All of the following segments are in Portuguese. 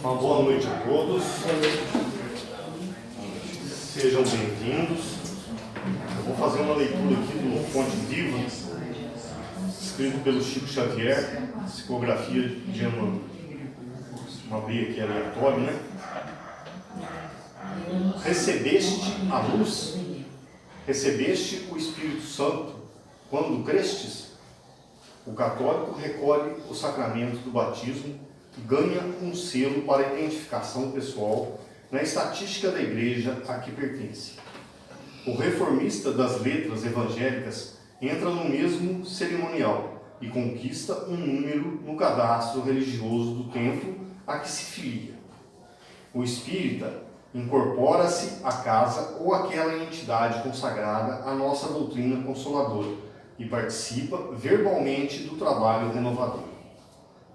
Uma boa noite a todos. Sejam bem-vindos. Eu vou fazer uma leitura aqui do Fonte Viva, escrito pelo Chico Xavier, psicografia de Emmanuel. Uma abrir aqui aleatório, né? Recebeste a luz, recebeste o Espírito Santo quando crestes? O católico recolhe o sacramento do batismo e ganha um selo para identificação pessoal na estatística da igreja a que pertence. O reformista das letras evangélicas entra no mesmo cerimonial e conquista um número no cadastro religioso do templo a que se filia. O espírita incorpora-se à casa ou àquela entidade consagrada à nossa doutrina consoladora e participa verbalmente do trabalho renovador.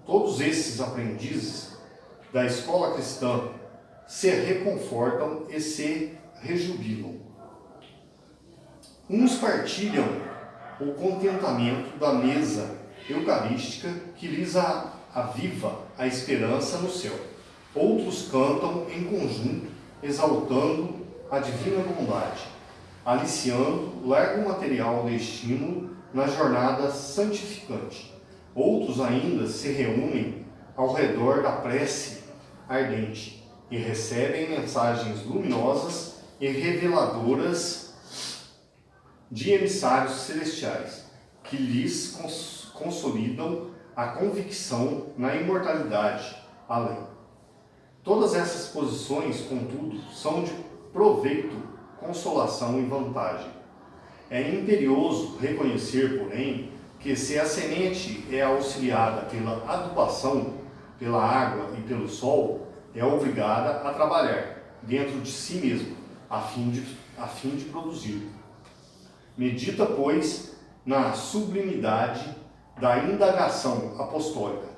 Todos esses aprendizes da escola cristã se reconfortam e se rejubilam. Uns partilham o contentamento da mesa eucarística que lhes aviva a esperança no céu. Outros cantam em conjunto, exaltando a divina bondade, aliciando largo material de estímulo na jornada santificante. Outros ainda se reúnem ao redor da prece ardente e recebem mensagens luminosas e reveladoras de emissários celestiais, que lhes consolidam a convicção na imortalidade além. Todas essas posições, contudo, são de proveito, consolação e vantagem. É imperioso reconhecer, porém, que se a semente é auxiliada pela adubação, pela água e pelo sol, é obrigada a trabalhar dentro de si mesmo, a fim de produzir. Medita, pois, na sublimidade da indagação apostólica.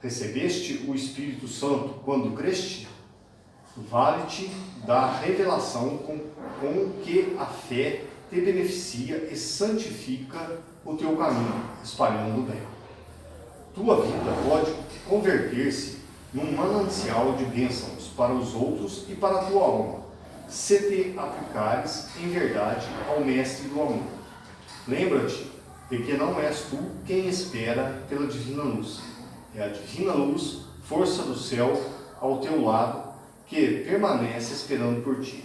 Recebeste o Espírito Santo quando creste? Vale-te da revelação com que a fé te beneficia e santifica o teu caminho, espalhando o bem. Tua vida pode converter-se num manancial de bênçãos para os outros e para a tua alma, se te aplicares em verdade ao Mestre do amor. Lembra-te de que não és tu quem espera pela divina luz. É a divina luz, força do céu, ao teu lado, que permanece esperando por ti.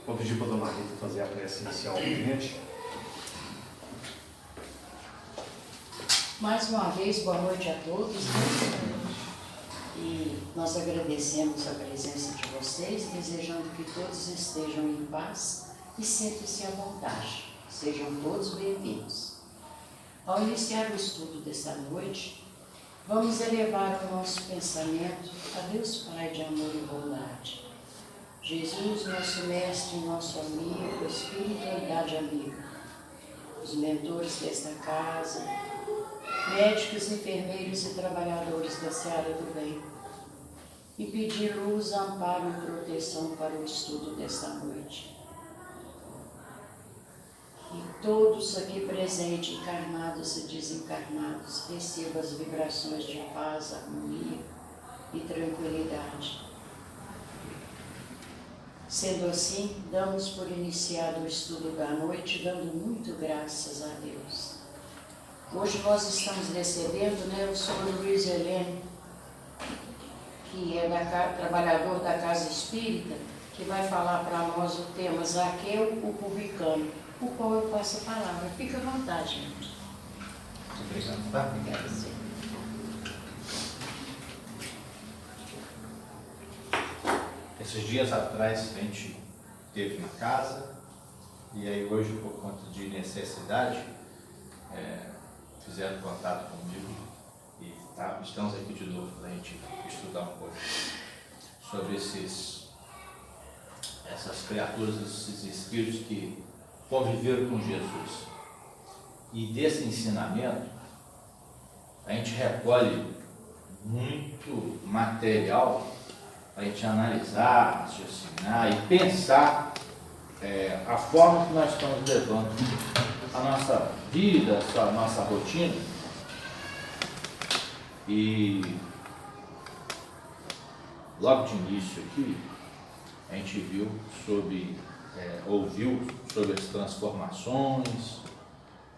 Vou pedir para a Dona Rita fazer a prece inicial, gente. Mais uma vez, boa noite a todos. E nós agradecemos a presença de vocês, desejando que todos estejam em paz e sintam-se à vontade. Sejam todos bem-vindos. Ao iniciar o estudo desta noite, vamos elevar o nosso pensamento a Deus Pai de amor e bondade. Jesus, nosso mestre, nosso amigo, espiritualidade amiga, os mentores desta casa, médicos, enfermeiros e trabalhadores da seara do bem, e pedir luz, amparo e proteção para o estudo desta noite. E todos aqui presentes, encarnados e desencarnados, recebam as vibrações de paz, harmonia e tranquilidade. Sendo assim, damos por iniciado o estudo da noite, dando muito graças a Deus. Hoje nós estamos recebendo o Sr. Luiz Heleno, que é trabalhador da Casa Espírita, que vai falar para nós o tema Zaqueu, o publicano, o qual eu passo a palavra. Fica à vontade, gente. Obrigado, tá? Obrigada, senhor. Esses dias atrás a gente esteve na casa e aí hoje, por conta de necessidade, fizeram contato comigo e estamos aqui de novo para a gente estudar um pouco sobre essas criaturas, esses espíritos que conviveram com Jesus. E desse ensinamento a gente recolhe muito material para a gente analisar, raciocinar e pensar a forma que nós estamos levando a nossa vida, a nossa rotina. E logo de início aqui, a gente ouviu sobre as transformações,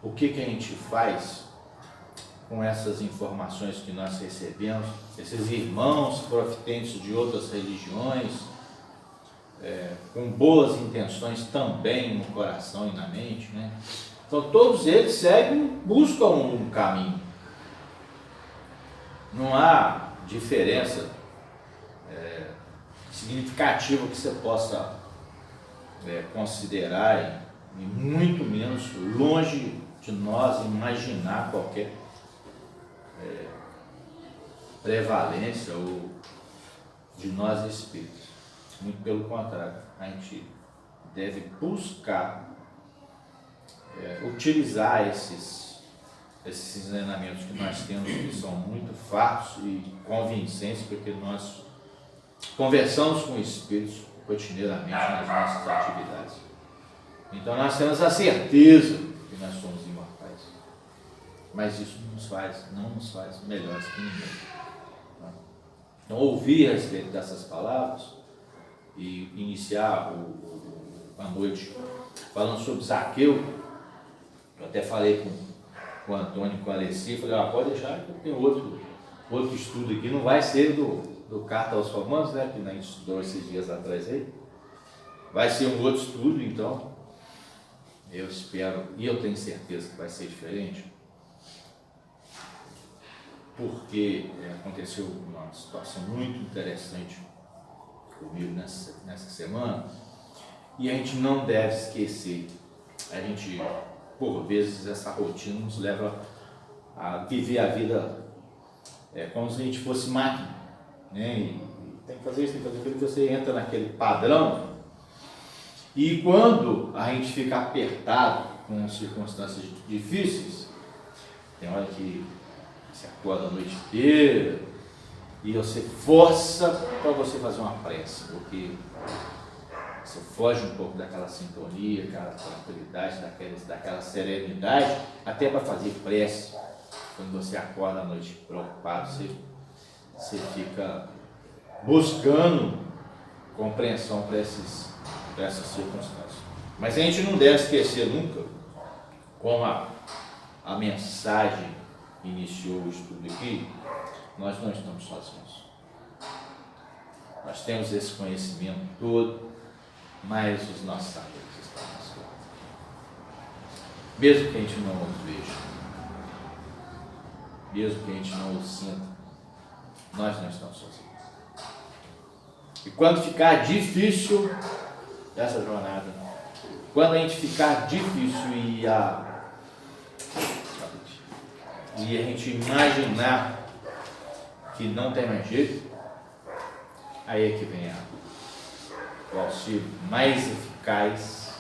o que a gente faz com essas informações que nós recebemos, esses irmãos profitentes de outras religiões, com boas intenções também no coração e na mente, né? Então todos eles buscam um caminho. Não há diferença significativa que você possa considerar, e muito menos longe de nós imaginar qualquer prevalência ou de nós espíritos. Muito pelo contrário, a gente deve buscar utilizar esses ensinamentos que nós temos, que são muito fartos e convincentes, porque nós conversamos com espíritos rotineiramente nas nossas atividades. Então nós temos a certeza que nós somos imortais, mas isso não nos faz melhores que ninguém. Então ouvir a respeito dessas palavras e iniciar a noite falando sobre Zaqueu. Eu até falei com o Antônio e com a Alessi, falei, pode deixar que tem outro estudo aqui, não vai ser do Carta aos Romanos, né, que a gente estudou esses dias atrás aí, vai ser um outro estudo. Então eu espero, e eu tenho certeza que vai ser diferente, porque aconteceu uma situação muito interessante comigo nessa semana, e a gente não deve esquecer. A gente, por vezes, essa rotina nos leva a viver a vida como se a gente fosse máquina, né? E tem que fazer isso, tem que fazer aquilo, você entra naquele padrão, e quando a gente fica apertado com circunstâncias difíceis, tem hora que você acorda a noite inteira e você força para você fazer uma prece, porque você foge um pouco daquela sintonia, daquela tranquilidade, daquela serenidade, até para fazer prece. Quando você acorda à noite preocupado, você fica buscando compreensão para essas circunstâncias. Mas a gente não deve esquecer nunca, como a mensagem iniciou o estudo aqui, nós não estamos sozinhos. Nós temos esse conhecimento todo, mas os nossos saberes estão ao nosso lado. Mesmo que a gente não os veja, mesmo que a gente não os sinta, nós não estamos sozinhos. E quando ficar difícil essa jornada, quando a gente ficar difícil e a gente imaginar que não tem mais jeito, aí é que vem o auxílio mais eficaz,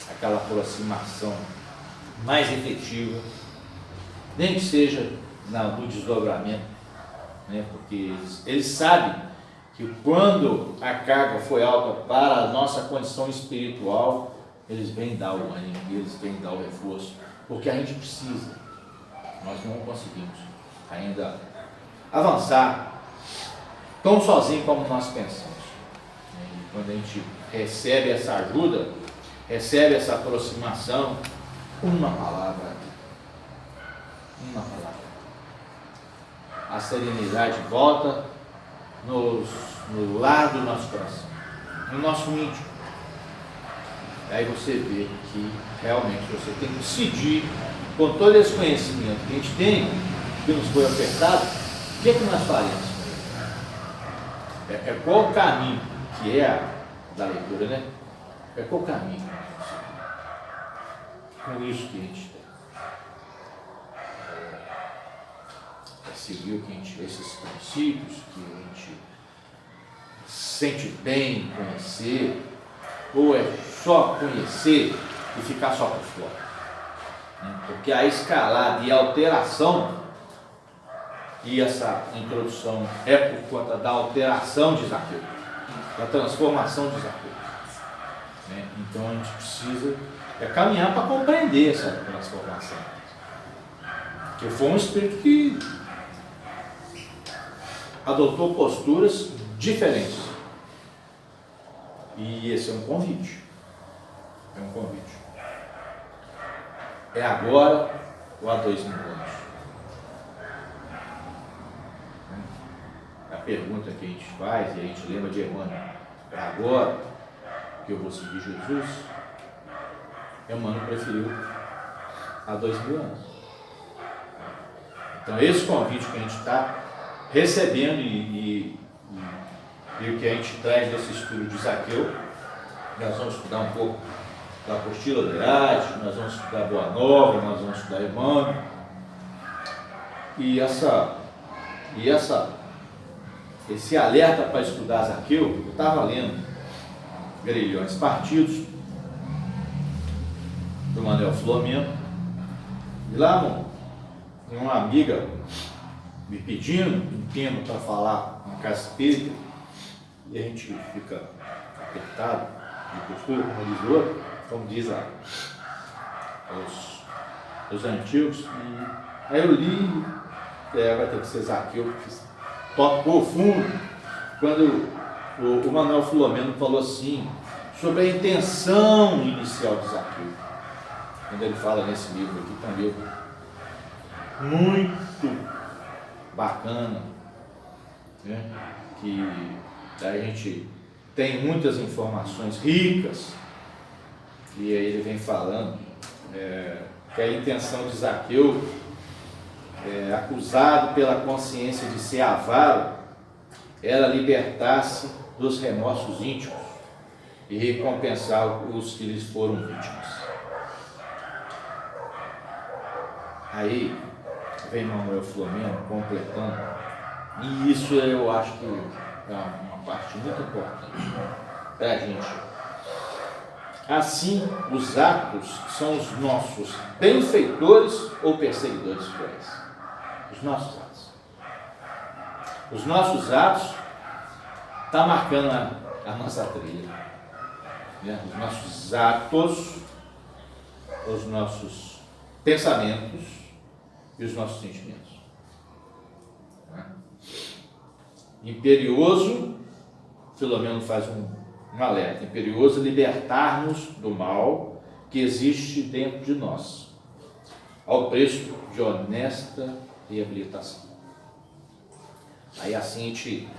aquela aproximação mais efetiva, nem que seja no desdobramento, né? Porque eles sabem que quando a carga foi alta para a nossa condição espiritual, eles vêm dar o ânimo, eles vêm dar o reforço, porque a gente precisa. Nós não conseguimos ainda avançar tão sozinho como nós pensamos. E quando a gente recebe essa ajuda, recebe essa aproximação, uma palavra, a serenidade volta no lar do nosso coração, no nosso íntimo. Aí você vê que realmente você tem que decidir, com todo esse conhecimento que a gente tem, que nos foi ofertado, o que é que nós faremos? Qual o caminho que é da leitura, né? Qual o caminho que nós vamos seguir? Com isso que a gente tem. Seguir esses princípios que a gente sente bem em conhecer, ou é só conhecer e ficar só por fora? Porque a escalada e a alteração, e essa introdução é por conta da alteração de Zaqueu, da transformação de Zaqueu. Então a gente precisa caminhar para compreender essa transformação. Porque foi um espírito que adotou posturas diferentes. E esse é um convite. É um convite. É agora ou há 2000 anos? A pergunta que a gente faz, e a gente lembra de Emmanuel, é agora que eu vou seguir Jesus? Emmanuel preferiu há 2000 anos. Então, esse convite que a gente está recebendo e o que a gente traz desse estudo de Zaqueu, nós vamos estudar um pouco da Apostila do Herade, nós vamos estudar Boa Nova, nós vamos estudar Emmanuel, e esse alerta para estudar Zaqueu, eu estava lendo Grilhões Partidos, do Manuel Filomeno, e lá uma amiga me pedindo um tema para falar na casa espírita, e a gente fica apertado de postura, como diz os antigos, e aí eu li, vai ter que ser Zaqueu, porque tocou fundo, quando o Manuel Filomeno falou assim, sobre a intenção inicial de Zaqueu, quando ele fala nesse livro aqui, que é um livro muito bacana, né? Que a gente tem muitas informações ricas, e aí ele vem falando que a intenção de Zaqueu, acusado pela consciência de ser avaro, era libertar-se dos remorsos íntimos e recompensar os que lhes foram vítimas. Aí vem Manuel Filomeno completando, e isso eu acho que é uma parte muito importante para a gente. Assim, os atos são os nossos benfeitores ou perseguidores cruéis? Os nossos atos. Os nossos atos estão marcando a nossa trilha. Né? Os nossos atos, os nossos pensamentos e os nossos sentimentos. Né? Imperioso, Filomeno faz um alerta, imperioso libertar-nos do mal que existe dentro de nós, ao preço de honesta reabilitação. Aí assim a gente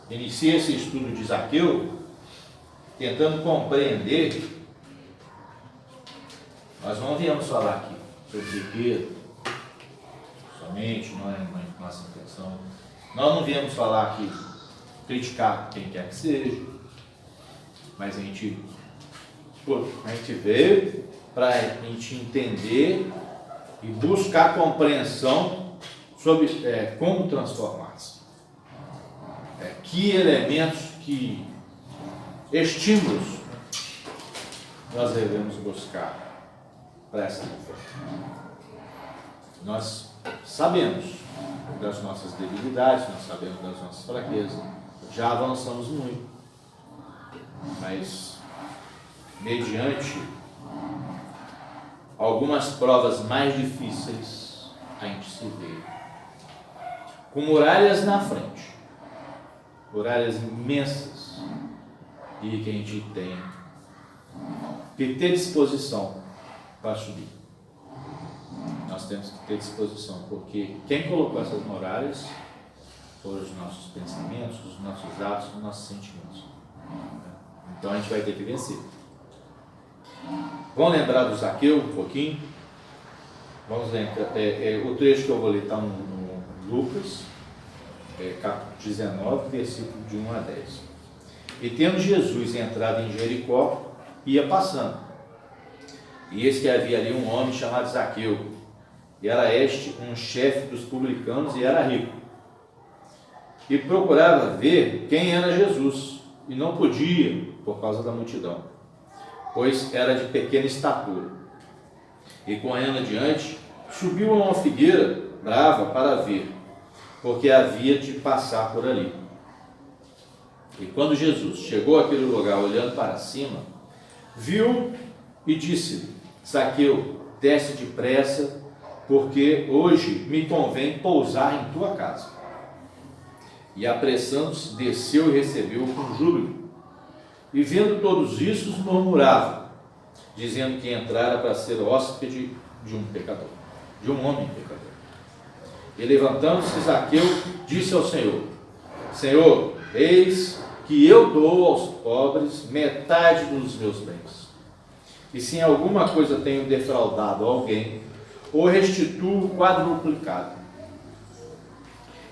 inicia esse estudo de Zaqueu, tentando compreender. Nós não viemos falar aqui sobre riqueza, somente, não é nossa intenção. Nós não viemos falar aqui, criticar quem quer que seja, mas a gente veio para a gente entender e buscar compreensão sobre como transformar-se. Que elementos, que estímulos nós devemos buscar para essa reforma. Nós sabemos das nossas debilidades, nós sabemos das nossas fraquezas, já avançamos muito, mas mediante algumas provas mais difíceis, a gente se vê com muralhas na frente, muralhas imensas, e que a gente tem que ter disposição para subir. Nós temos que ter disposição, porque quem colocou essas muralhas foram os nossos pensamentos, os nossos atos, os nossos sentimentos. Então a gente vai ter que vencer. Vamos lembrar do Zaqueu um pouquinho? Vamos lembrar. O trecho que eu vou ler está no Lucas, capítulo 19, versículo de 1 a 10. E tendo Jesus entrado em Jericó, ia passando. E eis que havia ali um homem chamado Zaqueu, e era este um chefe dos publicanos e era rico. E procurava ver quem era Jesus, e não podia, por causa da multidão, pois era de pequena estatura. E correndo adiante, subiu a uma figueira brava para ver, porque havia de passar por ali. E quando Jesus chegou àquele lugar, olhando para cima, viu e disse-lhe: Zaqueu, desce depressa, porque hoje me convém pousar em tua casa. e apressando-se, desceu e recebeu-o com júbilo. E vendo todos isso, murmurava, dizendo que entrara para ser hóspede de um pecador, de um homem pecador. E levantando-se, Zaqueu disse ao Senhor: Senhor, eis que eu dou aos pobres metade dos meus bens. E se em alguma coisa tenho defraudado alguém, o restituo quadruplicado.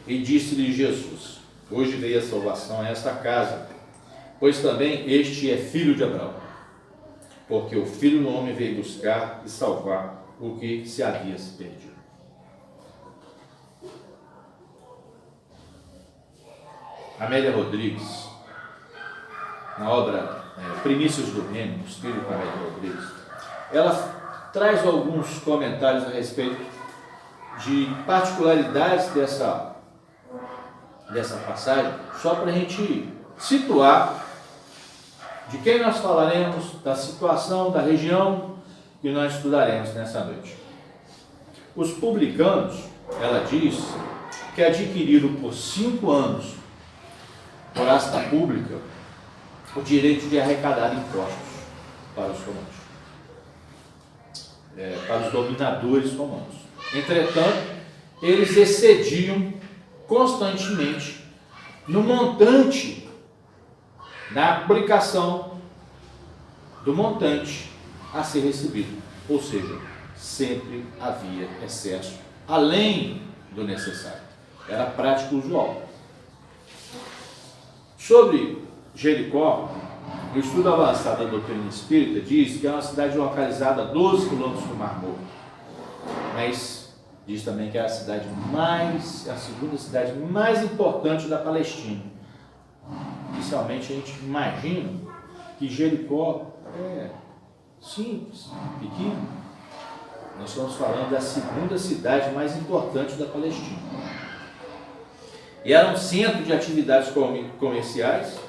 E disse-lhe Jesus: Hoje veio a salvação a esta casa, pois também este é filho de Abraão, porque o Filho do Homem veio buscar e salvar o que se havia se perdido. Amélia Rodrigues, na obra Primícias do Reino, Espírito de Amélia Rodrigues, ela traz alguns comentários a respeito de particularidades dessa passagem, só para a gente situar de quem nós falaremos, da situação, da região que nós estudaremos nessa noite. Os publicanos, ela diz, que adquiriram por 5 anos, por asta pública, o direito de arrecadar impostos para os romanos, para os dominadores romanos. Entretanto, eles excediam constantemente no montante da aplicação do montante a ser recebido, ou seja, sempre havia excesso além do necessário. Era prática usual. Sobre Jericó, o estudo avançado da doutrina espírita diz que é uma cidade localizada a 12 quilômetros do Mar Morto, mas diz também que é a segunda cidade mais importante da Palestina. Inicialmente a gente imagina que Jericó é simples, pequeno. Nós estamos falando da segunda cidade mais importante da Palestina. E era um centro de atividades comerciais,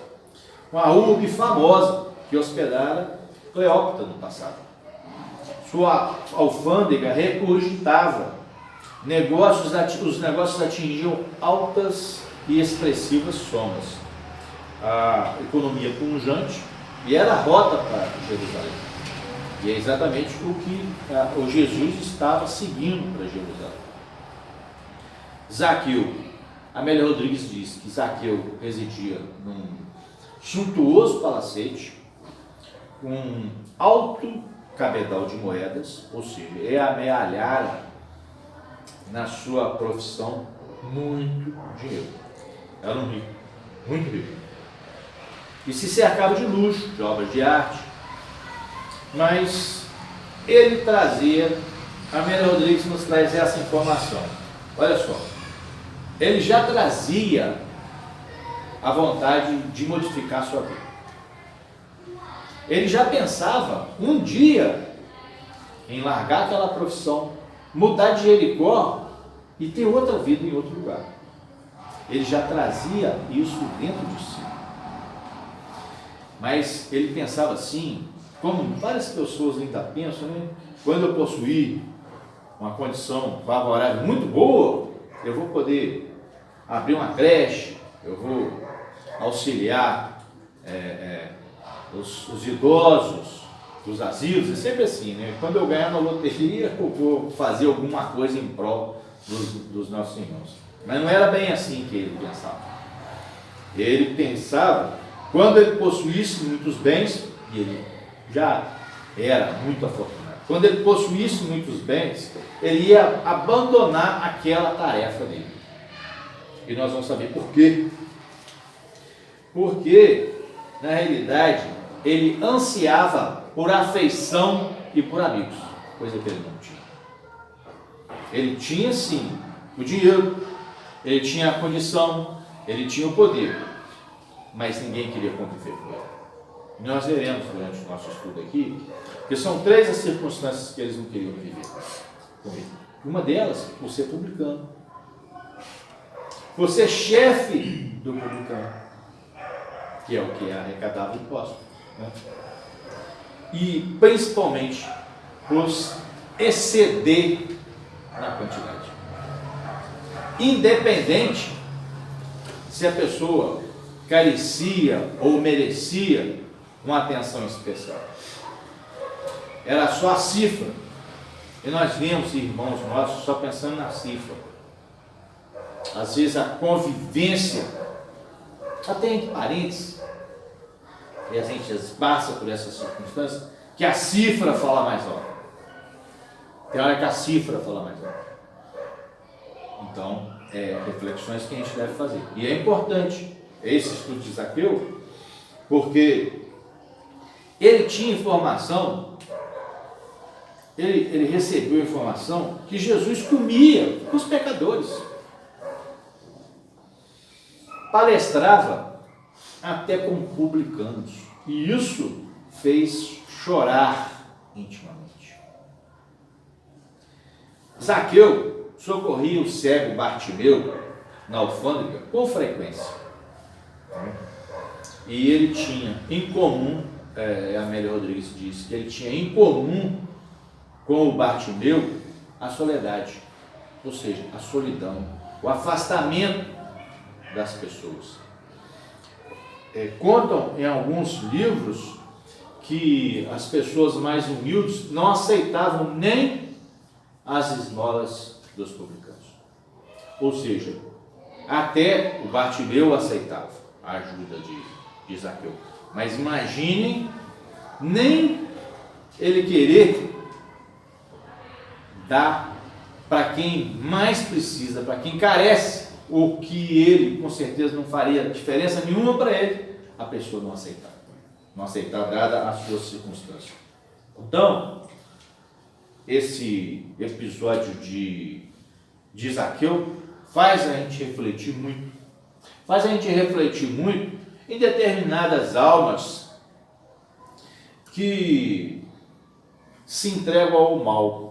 uma urbe famosa que hospedara Cleópatra no passado. Sua alfândega regurgitava os negócios atingiam altas e expressivas somas. A economia pujante, e era a rota para Jerusalém. E é exatamente o que o Jesus estava seguindo para Jerusalém. Zaqueu, Amélia Rodrigues diz que Zaqueu residia num suntuoso palacete, com alto cabedal de moedas, ou seja, amealhara na sua profissão muito dinheiro. Era um rico, muito rico. E se cercava de luxo, de obras de arte. Mas ele trazia, Amélia Rodrigues nos traz essa informação. Olha só, ele já trazia a vontade de modificar a sua vida. Ele já pensava um dia em largar aquela profissão, mudar de Jericó e ter outra vida em outro lugar. Ele já trazia isso dentro de si. Mas ele pensava assim, como várias pessoas ainda pensam, né? Quando eu possuir uma condição favorável muito boa, eu vou poder abrir uma creche, eu vou auxiliar os idosos dos asilos, é sempre assim, né? Quando eu ganhar na loteria, eu vou fazer alguma coisa em prol dos nossos irmãos. Mas não era bem assim que ele pensava. Ele pensava, quando ele possuísse muitos bens, e ele já era muito afortunado, quando ele possuísse muitos bens, ele ia abandonar aquela tarefa dele. E nós vamos saber por quê. Porque, na realidade, ele ansiava por afeição e por amigos, coisa que ele não tinha. Ele tinha sim o dinheiro, ele tinha a condição, ele tinha o poder, mas ninguém queria conviver com ele. E nós veremos durante o nosso estudo aqui que são 3 as circunstâncias que eles não queriam viver com ele. Uma delas, por ser publicano, por ser chefe do publicano, que é o que arrecadava o imposto, né? E principalmente por exceder na quantidade. Independente se a pessoa carecia ou merecia uma atenção especial. Era só a cifra. E nós vemos irmãos nossos só pensando na cifra. Às vezes a convivência, até entre parentes, e a gente passa por essas circunstâncias, que a cifra fala mais alto. Tem hora que a cifra fala mais alto. Então, reflexões que a gente deve fazer. E é importante esse estudo de Zaqueu, porque ele tinha informação, ele recebeu informação que Jesus comia com os pecadores, palestrava até com publicanos, e isso fez chorar intimamente. Zaqueu socorria o cego Bartimeu na alfândega com frequência, e ele tinha em comum, a Amélia Rodrigues diz que ele tinha em comum com o Bartimeu a soledade, ou seja, a solidão, o afastamento das pessoas. Contam em alguns livros que as pessoas mais humildes não aceitavam nem as esmolas dos publicanos. Ou seja, até o Bartimeu aceitava a ajuda de Zaqueu. Mas imaginem, nem ele querer dar para quem mais precisa, para quem carece, o que ele com certeza não faria diferença nenhuma para ele, a pessoa não aceitar dada as suas circunstâncias. Então, esse episódio de Zaqueu faz a gente refletir muito em determinadas almas que se entregam ao mal,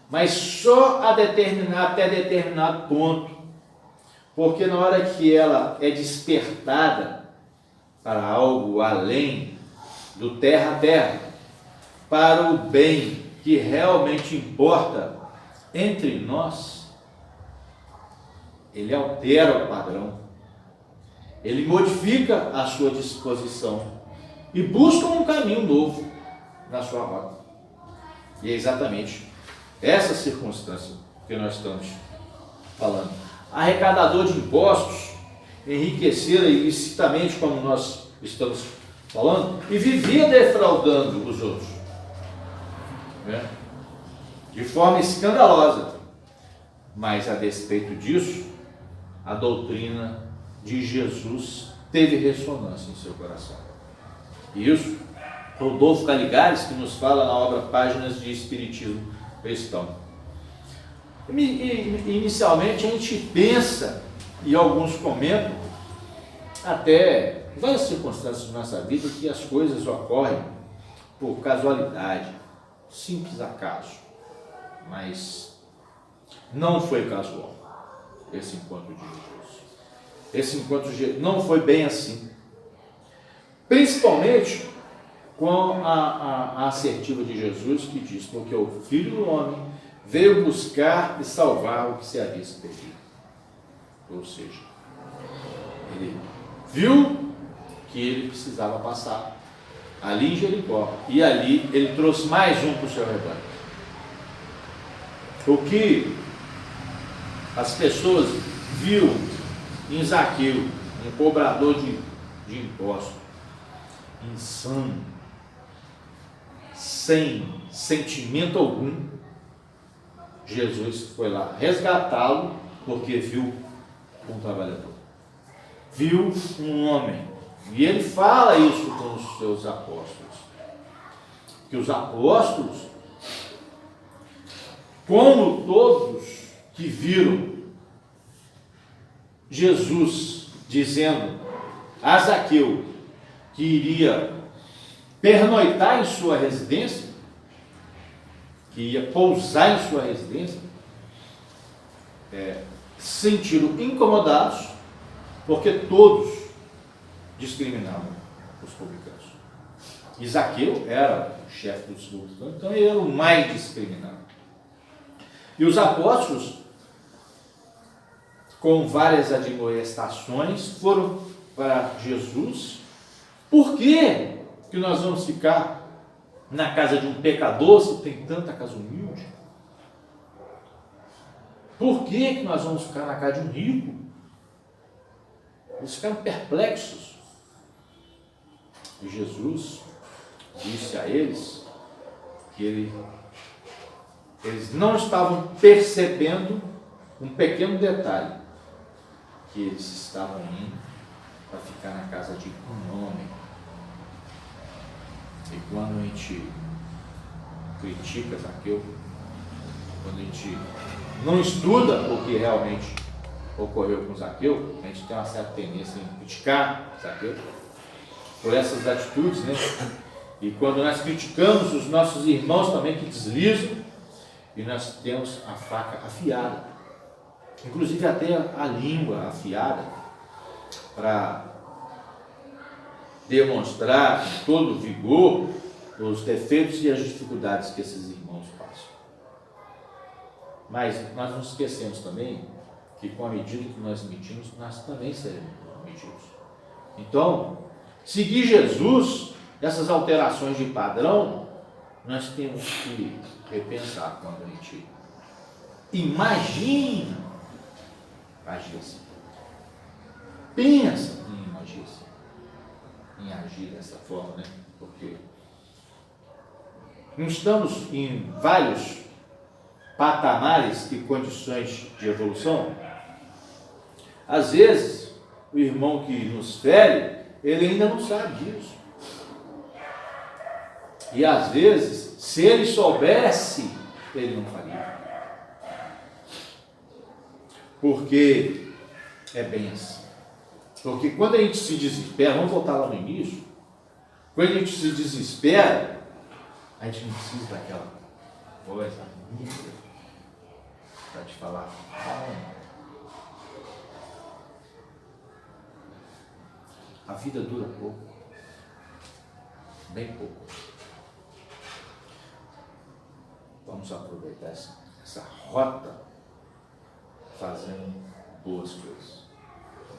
mas só até determinado ponto, porque na hora que ela é despertada para algo além do terra a terra, para o bem que realmente importa entre nós, ele altera o padrão, ele modifica a sua disposição e busca um caminho novo na sua rota. E é exatamente essa circunstância que nós estamos falando. Arrecadador de impostos, enriquecera ilicitamente, como nós estamos falando, e vivia defraudando os outros, né? De forma escandalosa. Mas a despeito disso, a doutrina de Jesus teve ressonância em seu coração. E isso, Rodolfo Caligares, que nos fala na obra Páginas de Espiritismo Cristão. Inicialmente a gente pensa, e alguns comentam, até em várias circunstâncias de nossa vida, que as coisas ocorrem por casualidade, simples acaso, mas não foi casual esse encontro de Jesus. Esse encontro de Jesus não foi bem assim, principalmente com a assertiva de Jesus, que diz: porque o Filho do Homem veio buscar e salvar o que se havia perdido. Ou seja, ele viu que ele precisava passar ali em Jericó, e ali ele trouxe mais um para o seu rebanho. O que as pessoas viram em Zaqueu, um cobrador de impostos, insano, sem sentimento algum, Jesus foi lá resgatá-lo, porque viu um trabalhador, viu um homem. E ele fala isso com os seus apóstolos, que os apóstolos, como todos que viram Jesus dizendo a Zaqueu que iria pernoitar em sua residência, que ia pousar em sua residência, se sentiram incomodados, porque todos discriminavam os publicanos. E Zaqueu era o chefe dos publicanos, então ele era o mais discriminado. E os apóstolos com várias admoestações, foram para Jesus. Por que que nós vamos ficar na casa de um pecador se tem tanta casa humilde? Por que que nós vamos ficar na casa de um rico? Eles ficaram perplexos. E Jesus disse a eles que eles não estavam percebendo um pequeno detalhe, que eles estavam indo para ficar na casa de um homem. E quando a gente critica Zaqueu, quando a gente não estuda o que realmente ocorreu com Zaqueu, a gente tem uma certa tendência em criticar Zaqueu por essas atitudes, né? E quando nós criticamos os nossos irmãos também que deslizam, e nós temos a faca afiada, inclusive até a língua afiada, para demonstrar com todo vigor os defeitos e as dificuldades que esses irmãos passam. Mas nós não esquecemos também que com a medida que nós medimos, nós também seremos medidos. Então, seguir Jesus, essas alterações de padrão, nós temos que repensar quando a gente imagina agir assim. Pensa em agir assim, em agir dessa forma, né? Porque não estamos em vários patamares e condições de evolução. Às vezes, o irmão que nos fere, ele ainda não sabe disso. E às vezes, se ele soubesse, ele não faria. Porque é bem assim. Porque quando a gente se desespera, vamos voltar lá no início, quando a gente se desespera, a gente não precisa daquela voz amiga para te falar, calma. A vida dura pouco, bem pouco. Vamos aproveitar essa rota fazendo boas coisas,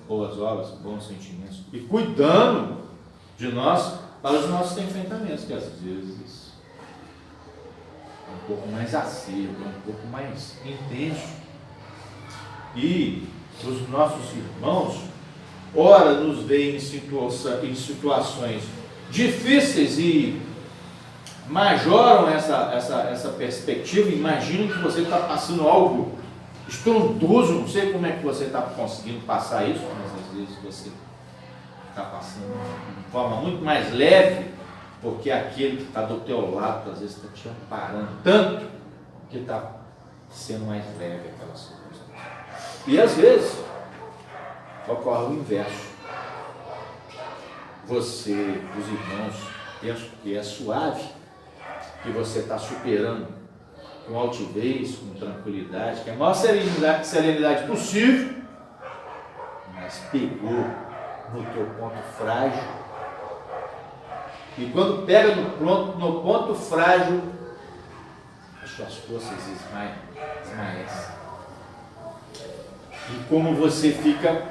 boas obras, bons sentimentos e cuidando de nós para os nossos enfrentamentos, que às vezes é um pouco mais aceso, um pouco mais intenso. E os nossos irmãos, ora nos veem em situações difíceis e majoram essa perspectiva, imaginam que você está passando algo estrondoso, não sei como é que você está conseguindo passar isso, mas às vezes você está passando de forma muito mais leve, porque aquele que está do teu lado, às vezes está te amparando tanto, que está sendo mais leve aquela circunstância. E às vezes ocorre o inverso. Você, os irmãos, pensam que é suave, que você está superando com altivez, com tranquilidade, que é a maior serenidade possível, mas pegou no teu ponto frágil. E quando pega no ponto frágil, as suas forças esmaecem. E como você fica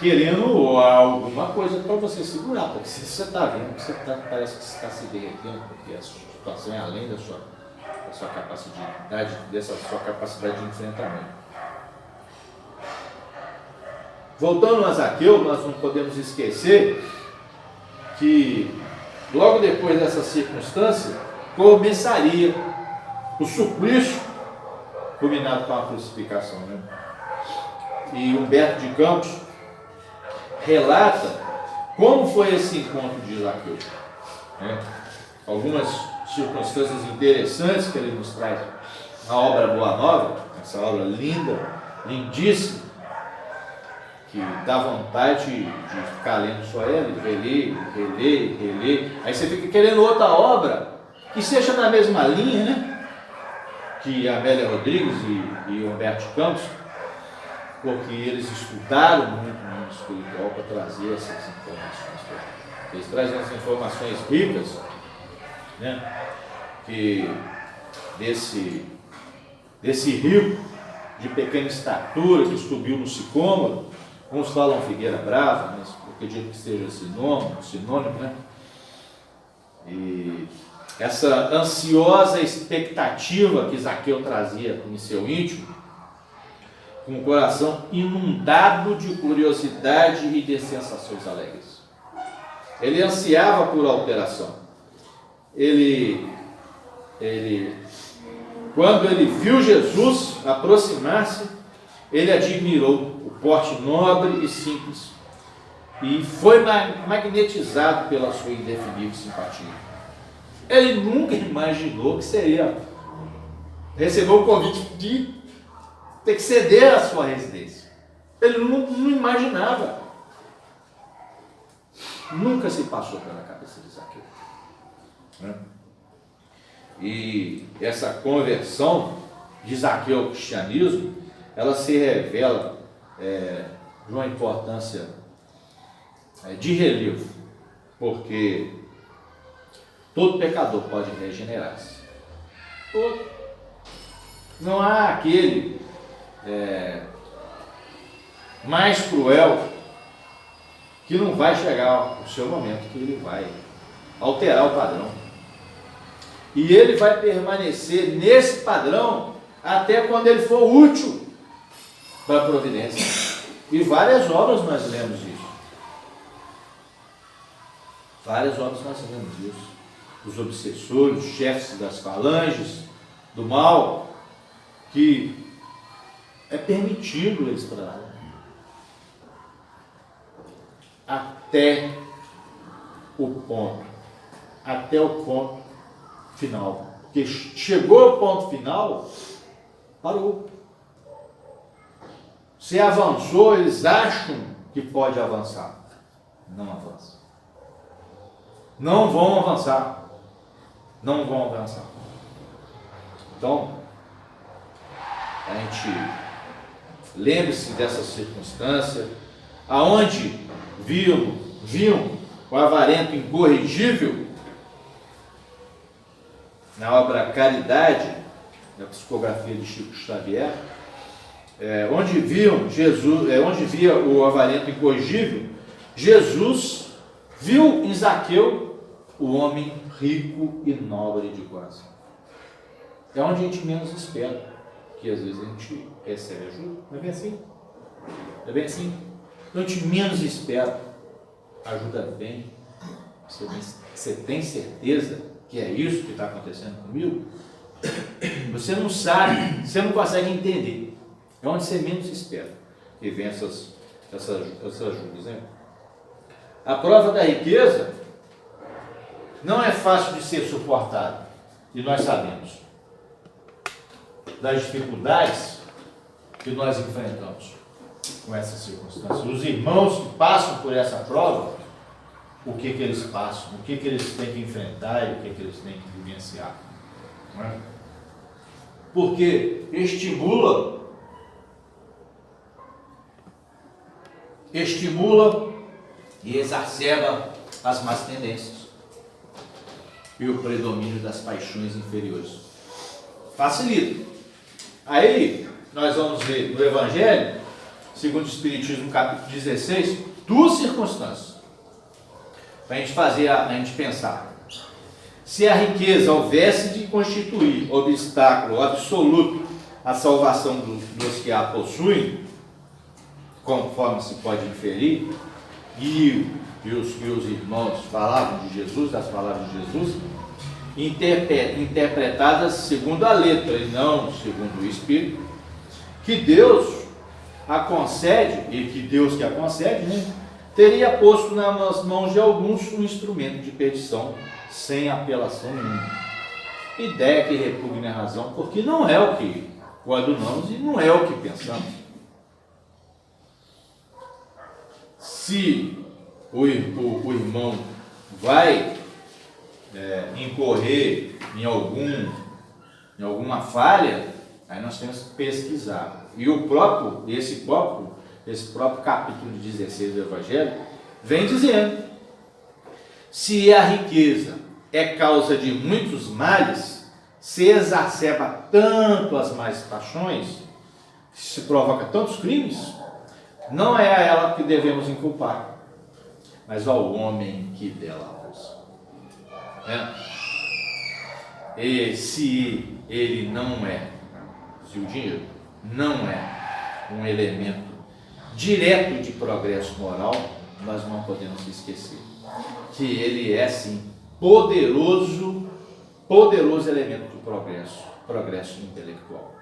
querendo alguma coisa para você segurar, porque se você está vendo, parece que você está se derretendo, porque a situação é além da sua capacidade, dessa sua capacidade de enfrentamento. Voltando a Zaqueu, nós não podemos esquecer que logo depois dessa circunstância começaria o suplício culminado com a crucificação, né? E Humberto de Campos relata como foi esse encontro de Zaqueu, né? Algumas circunstâncias interessantes que ele nos traz na obra Boa Nova, essa obra linda, lindíssima, que dá vontade de ficar lendo só ela, reler. Aí você fica querendo outra obra que seja na mesma linha, né? Que Amélia Rodrigues e Humberto de Campos, porque eles estudaram muito no mundo espiritual para trazer essas informações. Eles trazem essas informações ricas, né? Que desse rio de pequena estatura que subiu no sicômoro. Uns falam figueira brava, mas eu acredito que seja sinônimo, né? E essa ansiosa expectativa que Zaqueu trazia em seu íntimo, com o coração inundado de curiosidade e de sensações alegres. Ele ansiava por alteração. Quando ele viu Jesus aproximar-se, ele admirou o porte nobre e simples e foi magnetizado pela sua indefinível simpatia. Ele nunca imaginou que seria receber o convite de ter que ceder a sua residência. Ele não imaginava. Nunca se passou pela cabeça de Zaqueu, né? E essa conversão de Zaqueu ao cristianismo, ela se revela de uma importância de relevo, porque todo pecador pode regenerar-se. Todo. Não há aquele mais cruel que não vai chegar o seu momento que ele vai alterar o padrão. E ele vai permanecer nesse padrão até quando ele for útil para a providência. E várias obras nós lemos isso. Várias obras nós lemos isso. Os obsessores, os chefes das falanges do mal, que é permitido eles trarem até o ponto final. Porque chegou ao ponto final, parou. Se avançou, eles acham que pode avançar. Não avança. Não vão avançar. Não vão avançar. Então, a gente lembre-se dessa circunstância, aonde viam o avarento incorrigível, na obra Caridade, da psicografia de Chico Xavier, onde via o avarento incorrigível, Jesus viu em Zaqueu o homem rico e nobre de coração. É onde a gente menos espera, que às vezes a gente recebe ajuda. Não é bem assim? Não é bem assim? Onde a gente menos espera, ajuda bem. Você tem certeza que é isso que está acontecendo comigo? Você não sabe, você não consegue entender. É onde você menos espera que vem essas ajudas, né? A prova da riqueza não é fácil de ser suportada, e nós sabemos das dificuldades que nós enfrentamos com essas circunstâncias. Os irmãos que passam por essa prova, o que eles passam, o que eles têm que enfrentar e o que eles têm que vivenciar, não é? Porque estimula e exacerba as más tendências e o predomínio das paixões inferiores. Facilita. Aí, nós vamos ver no Evangelho, segundo o Espiritismo, capítulo 16, duas circunstâncias para a gente pensar. Se a riqueza houvesse de constituir obstáculo absoluto à salvação dos que a possuem, conforme se pode inferir, e os irmãos falavam de Jesus, das palavras de Jesus, interpretadas segundo a letra e não segundo o Espírito, que Deus a concede, e que Deus que a concede, né, teria posto nas mãos de alguns um instrumento de perdição sem apelação nenhuma. Ideia que repugna a razão, porque não é o que coadunamos e não é o que pensamos. Se o irmão vai incorrer em alguma falha, aí nós temos que pesquisar. E esse próprio capítulo 16 do Evangelho vem dizendo: se a riqueza é causa de muitos males, se exacerba tanto as más paixões, se provoca tantos crimes, não é a ela que devemos inculpar, mas ao homem que dela usa. E se ele não é, se o dinheiro não é um elemento direto de progresso moral, nós não podemos esquecer que ele é sim poderoso elemento de progresso intelectual.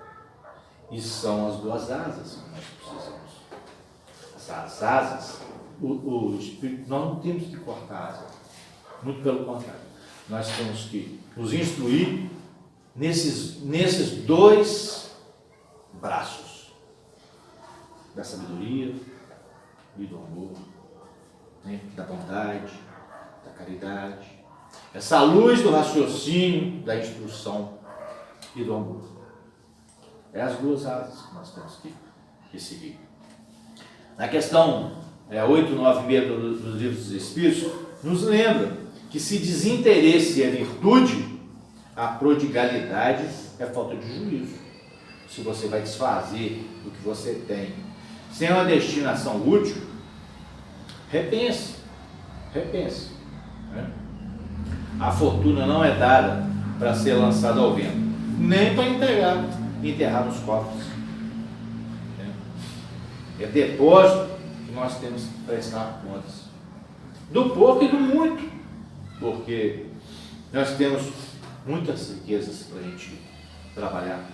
E são as duas asas que nós precisamos. As asas, o espírito, nós não temos que cortar a asa, muito pelo contrário, nós temos que nos instruir nesses dois braços da sabedoria e do amor, né? Da bondade, da caridade, essa luz do raciocínio, da instrução e do amor. É as duas asas que nós temos que seguir. Na questão 8, 9 e 6 dos livros dos Espíritos, nos lembra que se desinteresse é virtude, a prodigalidade é falta de juízo. Se você vai desfazer do que você tem sem uma destinação útil, repense. Né? A fortuna não é dada para ser lançada ao vento, nem para enterrar nos cofres. É depósito que nós temos que prestar contas do pouco e do muito, porque nós temos muitas riquezas para a gente trabalhar,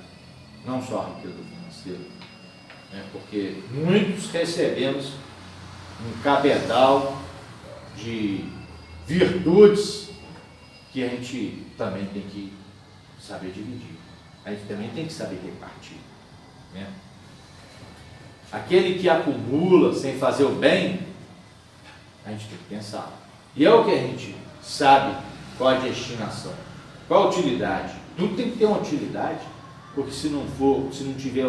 não só a riqueza financeira, né? Porque muitos recebemos um cabedal de virtudes que a gente também tem que saber dividir, a gente também tem que saber repartir, né? Aquele que acumula sem fazer o bem, a gente tem que pensar. E é o que a gente sabe qual a destinação, qual a utilidade. Tudo tem que ter uma utilidade, porque se não tiver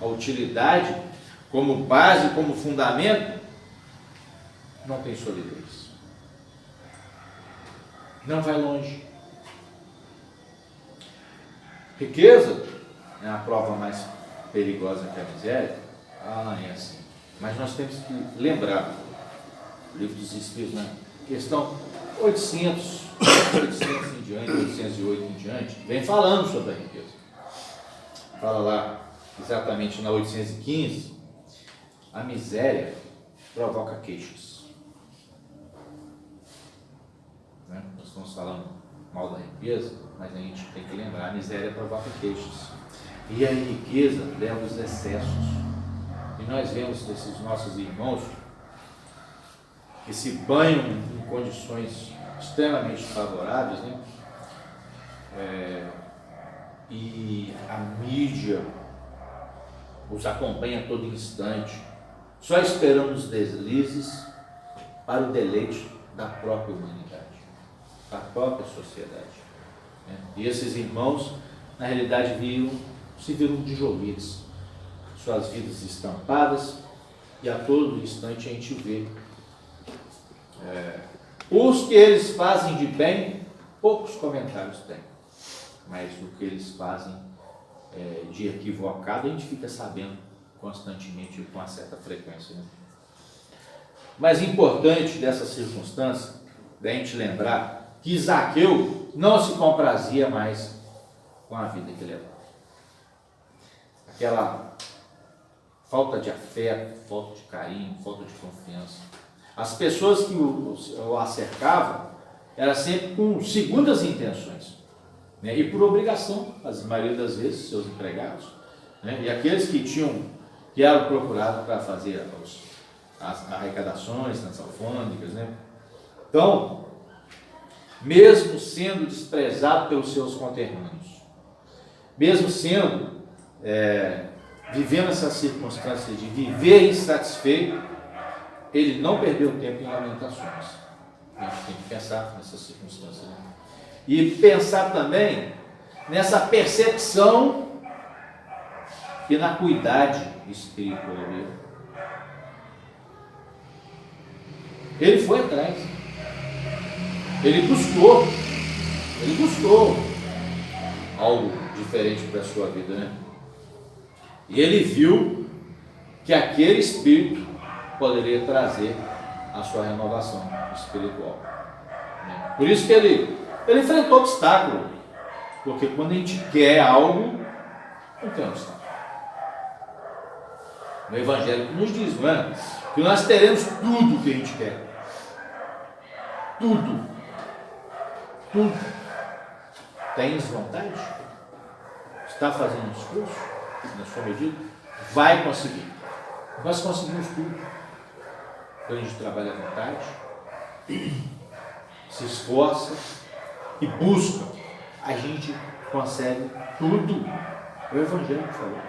a utilidade como base, como fundamento, não tem solidez. Não vai longe. Riqueza é a prova mais perigosa que a miséria. É assim. Mas nós temos que lembrar, o livro dos Espíritos, né? Questão 800 em diante, 808 em diante, vem falando sobre a riqueza. Fala lá, exatamente na 815, a miséria provoca queixas. Né? Nós estamos falando mal da riqueza, mas a gente tem que lembrar, a miséria provoca queixas. E a riqueza leva os excessos. E nós vemos desses nossos irmãos que se banham em condições extremamente favoráveis, né? E a mídia os acompanha a todo instante, só esperando os deslizes para o deleite da própria humanidade, da própria sociedade, né? E esses irmãos, na realidade, se viram tijolitos, suas vidas estampadas, e a todo instante a gente vê os que eles fazem de bem, poucos comentários têm, mas o que eles fazem de equivocado, a gente fica sabendo constantemente, com uma certa frequência, né? Mas importante dessa circunstância, da gente lembrar que Zaqueu não se comprazia mais com a vida que ele levava. Aquela falta de afeto, falta de carinho, falta de confiança. As pessoas que o acercavam eram sempre com segundas intenções, né? E por obrigação, a maioria das vezes, seus empregados, né? E aqueles que eram procurados para fazer as arrecadações nas alfândegas, né? Então, mesmo sendo desprezado pelos seus conterrâneos, mesmo sendo vivendo essa circunstância de viver insatisfeito, ele não perdeu tempo em lamentações. A gente tem que pensar nessa circunstância, né? E pensar também nessa percepção e na cuidade espiritual dele. Ele foi atrás, ele buscou algo diferente para a sua vida, né? E ele viu que aquele espírito poderia trazer a sua renovação espiritual. Por isso que ele enfrentou obstáculo. Porque quando a gente quer algo, não tem obstáculo. O Evangelho nos diz, não é? Que nós teremos tudo o que a gente quer. Tudo. Tudo. Tens vontade? Está fazendo esforço na sua medida? Vai conseguir. Nós conseguimos tudo. Quando a gente trabalha à vontade, se esforça e busca, a gente consegue tudo. É o Evangelho que falou.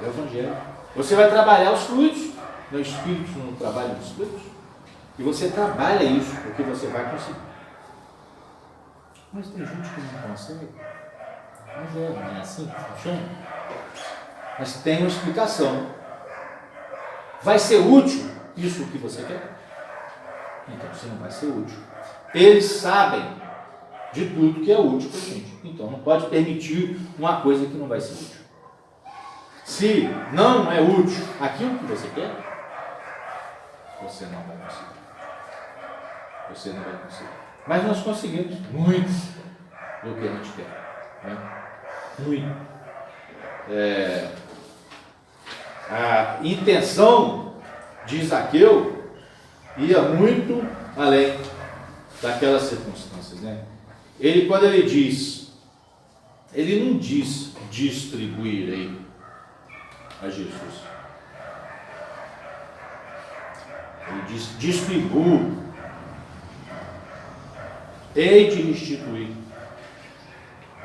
É o Evangelho. Você vai trabalhar os fluidos. No Espírito não trabalha os fluidos. E você trabalha isso, porque você vai conseguir. Mas tem gente que não consegue. Mas não é assim que funciona. Mas tem uma explicação. Vai ser útil isso que você quer? Então você não vai ser útil. Eles sabem de tudo que é útil para a gente. Então não pode permitir uma coisa que não vai ser útil. Se não é útil aquilo que você quer, você não vai conseguir. Você não vai conseguir. Mas nós conseguimos muito do que a gente quer. Né? Muito. A intenção de Zaqueu ia muito além daquelas circunstâncias. Né? Quando ele diz, ele não diz distribuirei a Jesus. Ele diz distribuo, hei de restituir,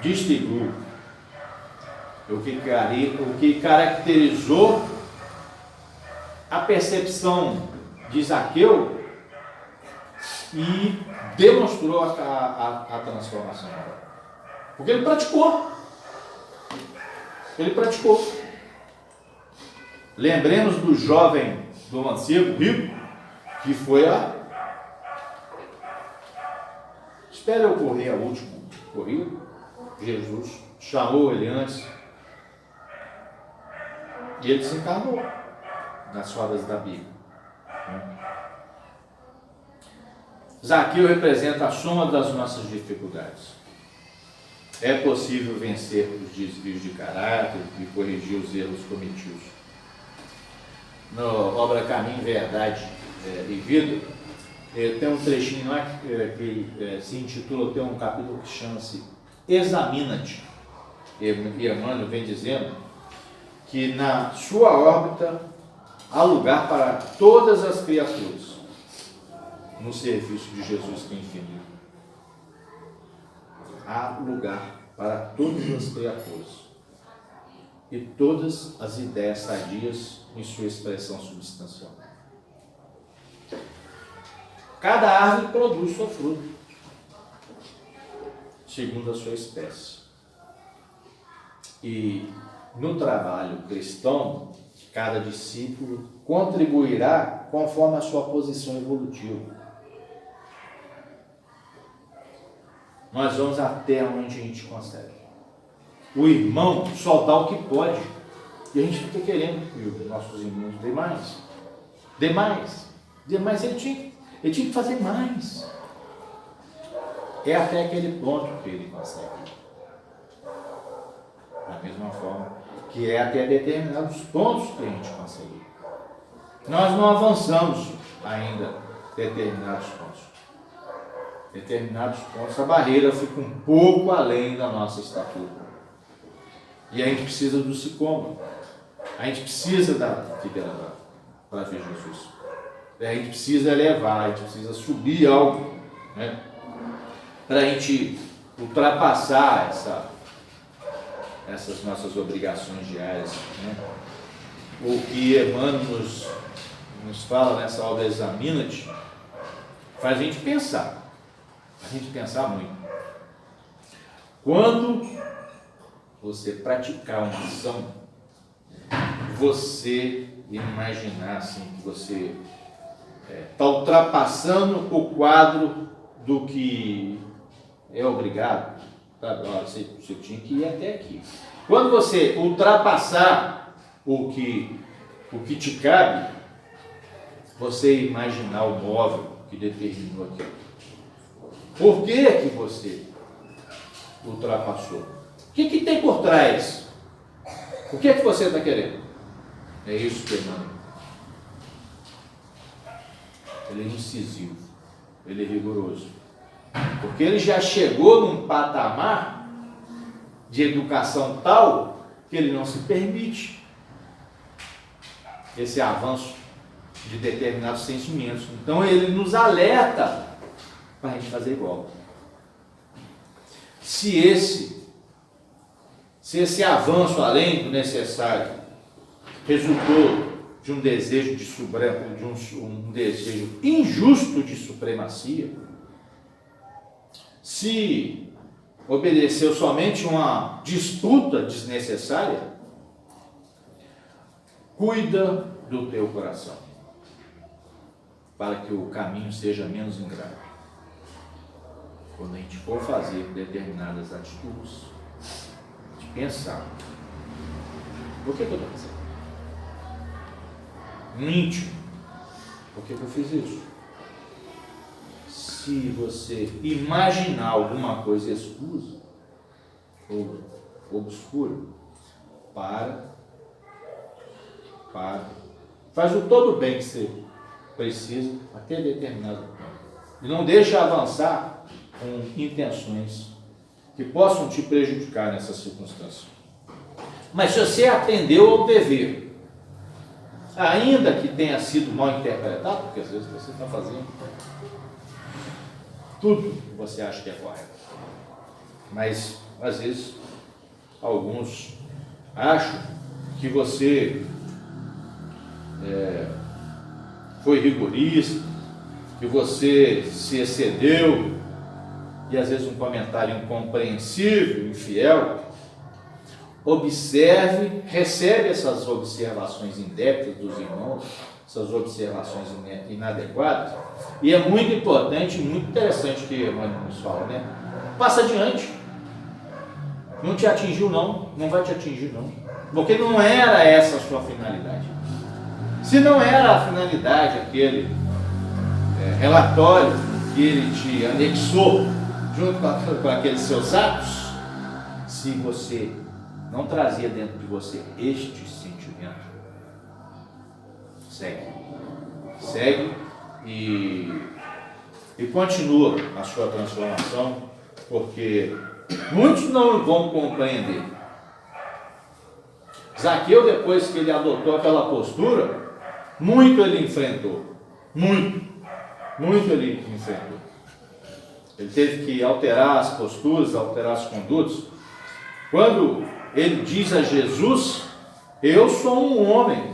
distribuo. O que caracterizou a percepção de Zaqueu e demonstrou a transformação. Porque ele praticou. Ele praticou. Lembremos do jovem, do mancebo rico, que foi espera ocorrer a última corrida. Jesus chamou ele antes e ele desencarnou nas falas da Bíblia. Zaqueu representa a soma das nossas dificuldades. É possível vencer os desvios de caráter e corrigir os erros cometidos. Na obra Caminho, Verdade e Vida, tem um trechinho lá que se intitula, tem um capítulo que chama-se Examina-te. E Emmanuel vem dizendo que na sua órbita há lugar para todas as criaturas no serviço de Jesus que é infinito. Há lugar para todas as criaturas e todas as ideias sadias em sua expressão substancial. Cada árvore produz seu fruto, segundo a sua espécie. E no trabalho cristão, cada discípulo contribuirá conforme a sua posição evolutiva. Nós vamos até onde a gente consegue. O irmão só dá o que pode. E a gente fica querendo que os nossos irmãos dê mais. Dê mais. Dê mais. Ele tinha que fazer mais. É até aquele ponto que ele consegue. Da mesma forma que é até determinados pontos que a gente consegue. Nós não avançamos ainda determinados pontos. Determinados pontos, a barreira fica um pouco além da nossa estatura. E a gente precisa do sicômoro. A gente precisa da figueira para ver Jesus. A gente precisa elevar, a gente precisa subir algo, né? Para a gente ultrapassar essas nossas obrigações diárias. Né? O que Emmanuel nos fala nessa obra Examina-te, faz a gente pensar. A gente pensar muito. Quando você praticar uma ação, você imaginar assim, que você está ultrapassando o quadro do que é obrigado. Você tinha que ir até aqui. Quando você ultrapassar o que te cabe, você imaginar o móvel que determinou aquilo. Por que você ultrapassou? O que tem por trás? O que você está querendo? É isso que Emmanuel. Ele é incisivo, ele é rigoroso. Porque ele já chegou num patamar de educação tal que ele não se permite esse avanço de determinados sentimentos. Então ele nos alerta para a gente fazer igual. Se esse avanço além do necessário resultou de um desejo um desejo injusto de supremacia, se obedeceu somente uma disputa desnecessária, cuida do teu coração, para que o caminho seja menos ingrato. Quando a gente for fazer determinadas atitudes, de pensar, por que eu estou fazendo? No íntimo, por que eu fiz isso? Se você imaginar alguma coisa escusa ou obscura, para, faz o todo bem que você precisa até determinado ponto. E não deixa avançar com intenções que possam te prejudicar nessa circunstância. Mas se você atendeu ao dever, ainda que tenha sido mal interpretado, porque às vezes você está fazendo tudo que você acha que é correto, mas às vezes alguns acham que você foi rigorista, que você se excedeu, e às vezes um comentário incompreensível, infiel. Observe, recebe essas observações indébitas dos irmãos, essas observações inadequadas, e é muito importante, muito interessante que o Emmanuel nos fala, né? Passa adiante. Não te atingiu não vai te atingir não, porque não era essa a sua finalidade. Se não era a finalidade, aquele relatório que ele te anexou junto com aqueles seus atos, se você não trazia dentro de você este sentimento, segue e continua a sua transformação, porque muitos não vão compreender. Zaqueu, depois que ele adotou aquela postura, muito ele enfrentou, muito ele enfrentou. Ele teve que alterar as posturas, alterar as condutas. Quando ele diz a Jesus: eu sou um homem,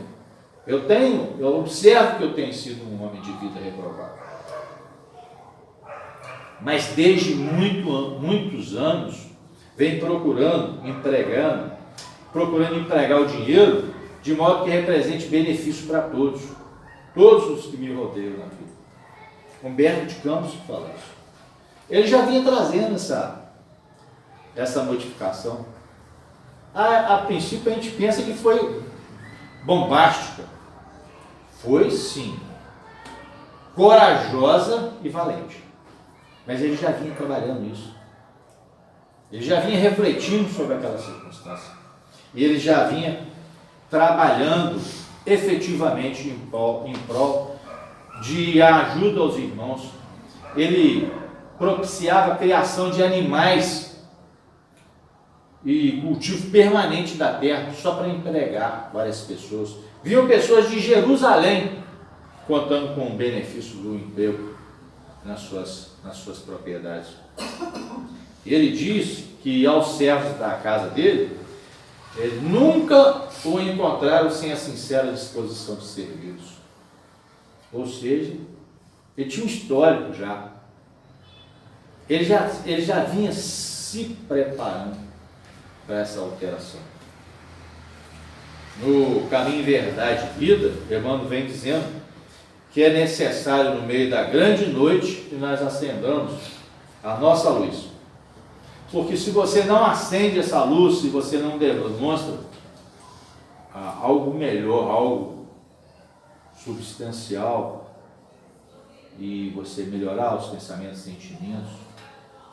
eu observo que eu tenho sido um homem de vida reprovada, mas desde muitos anos vem procurando empregar o dinheiro de modo que represente benefício para todos os que me rodeiam na vida. Humberto de Campos fala isso. Ele já vinha trazendo essa modificação. A princípio a gente pensa que foi bombástica. Foi sim, corajosa e valente. Mas ele já vinha trabalhando isso. Ele já vinha refletindo sobre aquela circunstância. E ele já vinha trabalhando efetivamente em prol de ajuda aos irmãos. Ele propiciava a criação de animais e cultivo permanente da terra, só para empregar várias pessoas. Viam pessoas de Jerusalém contando com o benefício do emprego nas suas propriedades. Ele diz que aos servos da casa dele, ele nunca o encontraram sem a sincera disposição de servi-los. Ou seja, ele tinha um histórico já. Ele já vinha se preparando para essa alteração. No Caminho, Verdade e Vida, Emmanuel vem dizendo que é necessário, no meio da grande noite, que nós acendamos a nossa luz. Porque se você não acende essa luz, se você não demonstra algo melhor, algo substancial, e você melhorar os pensamentos e sentimentos,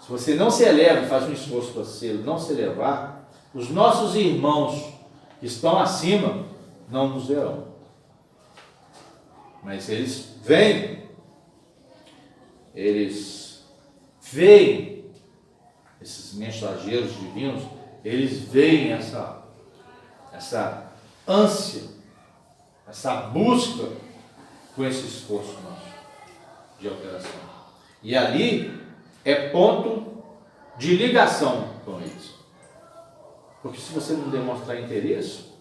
se você não se eleva, faz um esforço para não se elevar, os nossos irmãos que estão acima não nos verão. Mas eles veem, eles veem, esses mensageiros divinos, eles veem essa ânsia, essa busca com esse esforço nosso de alteração. E ali é ponto de ligação com eles. Porque se você não demonstrar interesse,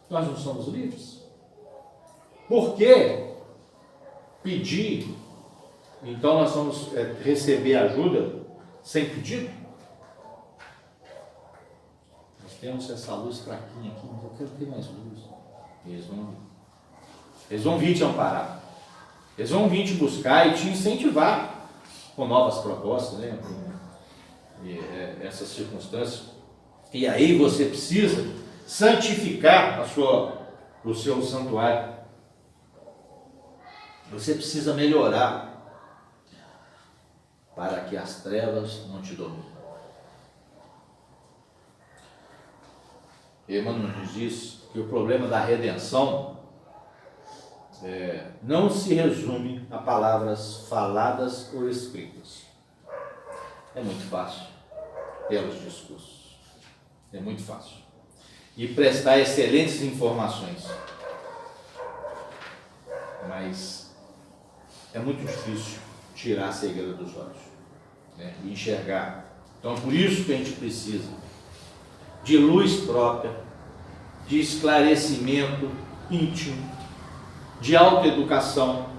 nós não somos livres. Por que pedir? Então nós vamos receber ajuda sem pedido? Nós temos essa luz fraquinha aqui, mas eu quero ter mais luz. Eles vão vir te amparar. Eles vão vir te buscar e te incentivar com novas propostas, né? Essas circunstâncias. E aí você precisa santificar o seu santuário. Você precisa melhorar para que as trevas não te dominem. Emmanuel nos diz que o problema da redenção não se resume a palavras faladas ou escritas. É muito fácil pelos discursos. É muito fácil. E prestar excelentes informações. Mas é muito difícil tirar a cegueira dos olhos, né? E enxergar. Então, por isso que a gente precisa de luz própria, de esclarecimento íntimo, de autoeducação,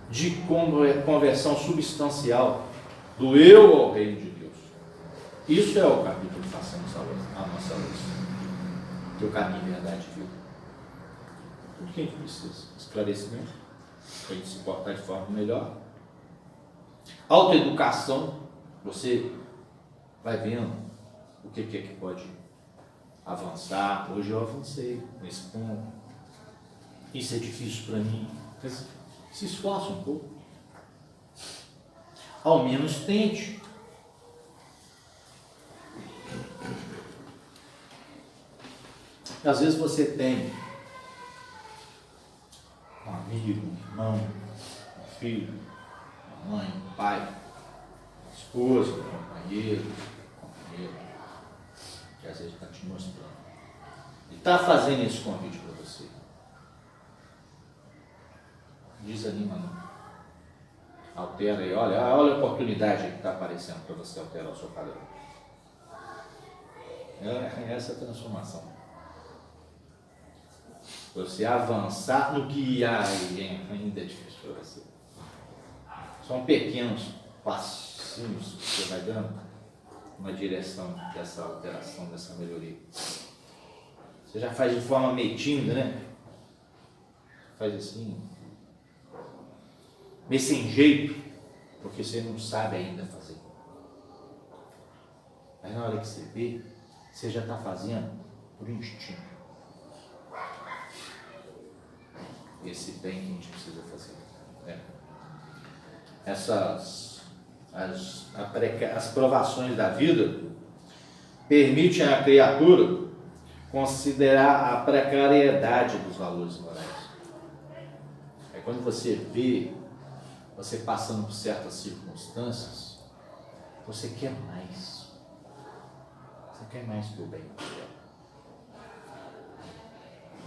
de conversão substancial do eu ao reino de Deus. Isso é o capítulo Façamos a Nossa Luz, que é o caminho, verdade e vida. Tudo que a gente precisa: esclarecimento, para a gente se portar de forma melhor. Autoeducação, você vai vendo o que é que pode avançar. Hoje eu avancei nesse ponto. Isso é difícil para mim. Se esforce um pouco. Ao menos tente. Às vezes você tem um amigo, um irmão, um filho, uma mãe, um pai, uma esposa, um companheiro, que às vezes está te mostrando. E está fazendo esse convite para você. Desanima não. Altera aí, olha a oportunidade que está aparecendo para você alterar o seu padrão. É essa transformação. Você avançar no que ainda é difícil para você. São pequenos passinhos que você vai dando na direção dessa alteração, dessa melhoria. Você já faz de forma meio tímida, né? Faz assim, meio sem jeito, porque você não sabe ainda fazer. Mas na hora que você vê, você já está fazendo por instinto. Esse bem que a gente precisa fazer, né? As provações da vida permitem à criatura considerar a precariedade dos valores morais. É quando você vê você passando por certas circunstâncias, você quer mais. Você quer mais que o bem material.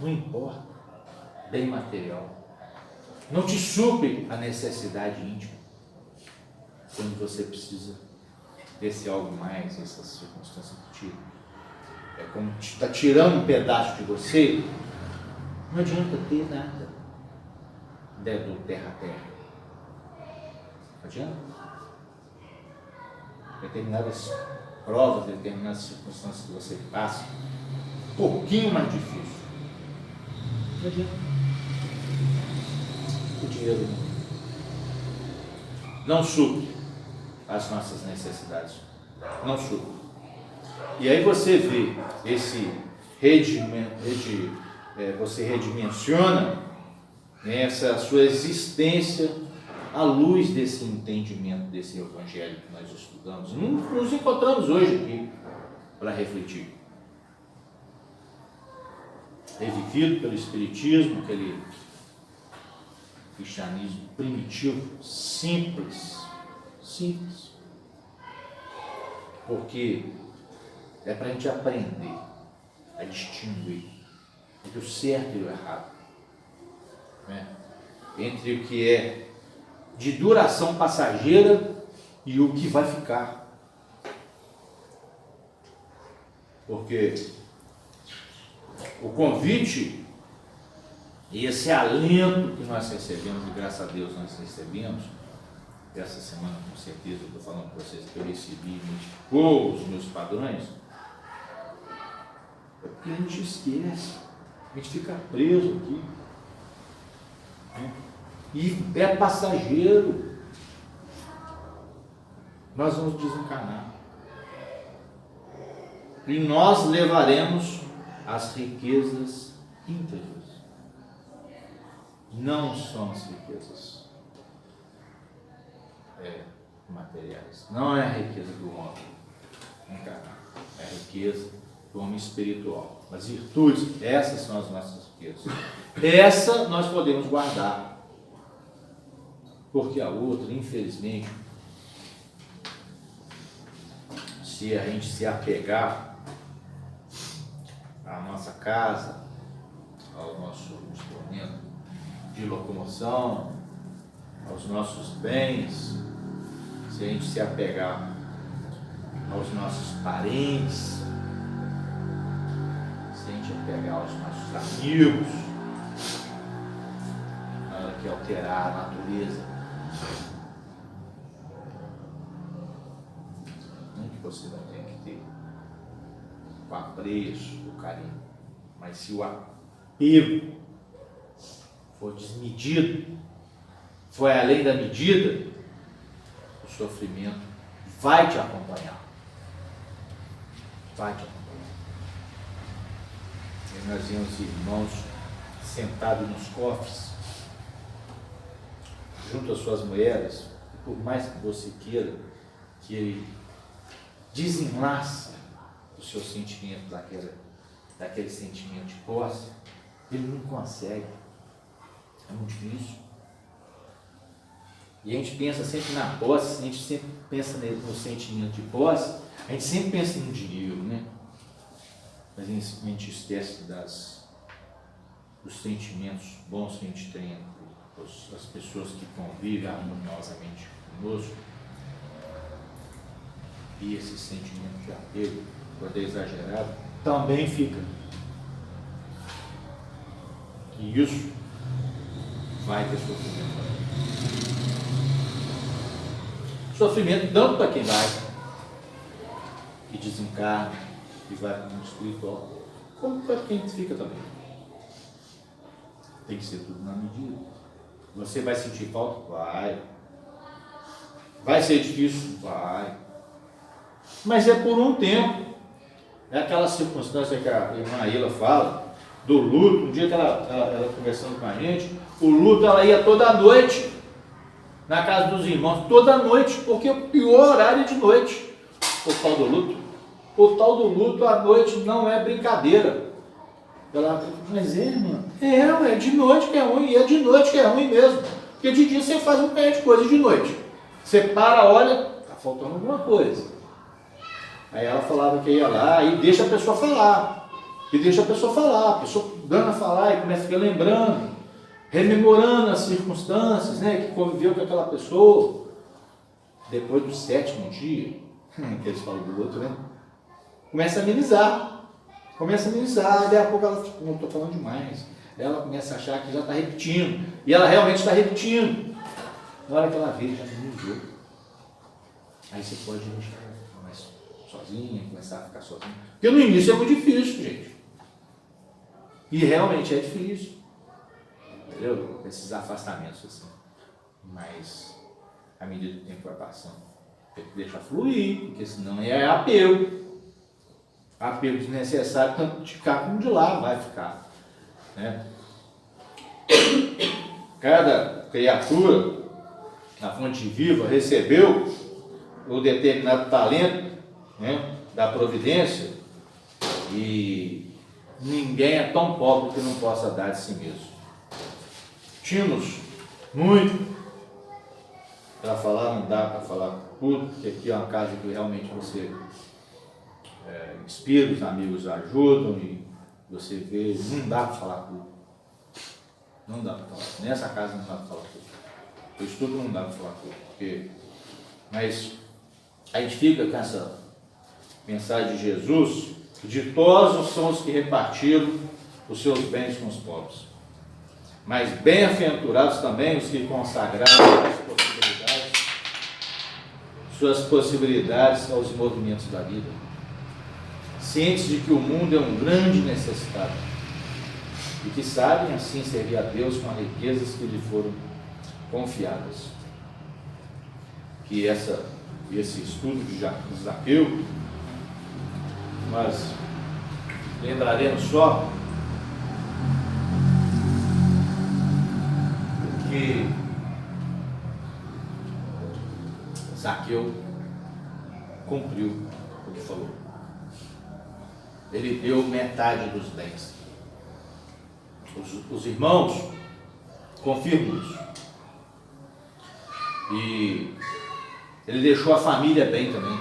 Não importa. Bem material não te supre a necessidade íntima quando você precisa desse algo mais, essas circunstâncias que tira. É como está tirando um pedaço de você. Não adianta ter nada do terra a terra. Não adianta. Determinadas provas, determinadas circunstâncias que você passa, um pouquinho mais difícil. Não adianta. O dinheiro não supre as nossas necessidades. Não supre. E aí você vê esse você redimensiona, né, essa sua existência à luz desse entendimento desse evangelho que nós estudamos. Nos encontramos hoje aqui para refletir. Revivido pelo Espiritismo, aquele cristianismo primitivo, simples, porque é para a gente aprender a distinguir entre o certo e o errado, né? Entre o que é de duração passageira e o que vai ficar. Porque o convite e esse alento que nós recebemos, e graças a Deus nós recebemos, essa semana com certeza eu estou falando para vocês que eu recebi, modificou os meus padrões, é porque a gente esquece, a gente fica preso aqui, né? E é passageiro, nós vamos desencarnar e nós levaremos as riquezas íntegras, não são as riquezas materiais, não é a riqueza do homem encarnado, é a riqueza do homem espiritual. As virtudes, essas são as nossas riquezas. Essa nós podemos guardar, porque a outra, infelizmente, se a gente se apegar à nossa casa, ao nosso instrumento de locomoção, aos nossos bens, se a gente se apegar aos nossos parentes, se a gente apegar aos nossos amigos, na hora que alterar a natureza, não que você não tenha que ter o apreço, o carinho, mas se o apego for desmedido, for além da medida, o sofrimento vai te acompanhar. Vai te acompanhar. E nós vemos irmãos sentados nos cofres, junto às suas moedas, e por mais que você queira que ele desenlace o seu sentimento daquele sentimento de posse, ele não consegue. É muito difícil. E a gente pensa sempre na posse, a gente sempre pensa no sentimento de posse, a gente sempre pensa no dinheiro, né? Mas a gente esquece dos sentimentos bons que a gente tem entre as pessoas que convivem harmoniosamente conosco. E esse sentimento de apego, quando é exagerado, também fica. E isso vai ter sofrimento. Sofrimento tanto para quem vai e desencarna e vai para o mundo espiritual, como para quem fica também. Tem que ser tudo na medida. Você vai sentir falta? Vai. Vai ser difícil? Vai. Mas é por um tempo. É aquela circunstância que a irmã Ilha fala do luto. Um dia que ela conversando com a gente, o luto ela ia toda noite na casa dos irmãos, toda noite, porque o pior horário é de noite, o tal do luto. O tal do luto à noite não é brincadeira. Ela, mas irmã, é de noite que é ruim, e é de noite que é ruim mesmo, porque de dia você faz um pé de coisa, de noite você para, olha, está faltando alguma coisa. Aí ela falava que ia lá e deixa a pessoa falar, a pessoa dando a falar e começa a ficar lembrando, rememorando as circunstâncias, né, que conviveu com aquela pessoa. Depois do 7º dia, que eles falam do outro, né, começa a amenizar, daí a pouco ela, tipo, não estou falando demais, ela começa a achar que já está repetindo, e ela realmente está repetindo. Na hora que ela vê, já amenizou. Aí você pode deixar mais sozinha, começar a ficar sozinha, porque no início é muito difícil, gente, e realmente é difícil. Entendeu? Esses afastamentos assim. Mas, à medida que o tempo vai passando, tem que deixar fluir, porque senão é apego. apego desnecessário, tanto de cá como de lá vai ficar, né? Cada criatura, na fonte viva, recebeu o determinado talento, né, da providência, e ninguém é tão pobre que não possa dar de si mesmo. Tínhamos muito para falar, não dá para falar tudo, porque aqui é uma casa que realmente você inspira, os amigos ajudam e você vê, não dá para falar tudo. Não dá para falar. Nessa casa não dá para falar tudo. O estudo não dá para falar tudo. Mas a gente fica com essa mensagem de Jesus: ditosos são os que repartiram os seus bens com os pobres. Mas bem-aventurados também os que consagraram suas possibilidades aos movimentos da vida, cientes de que o mundo é um grande necessitado e que sabem assim servir a Deus com as riquezas que lhe foram confiadas. Que esse estudo de Zaqueu, nós lembraremos só que Zaqueu cumpriu o que falou. Ele deu metade dos bens. Os irmãos confirmam isso. E ele deixou a família bem também.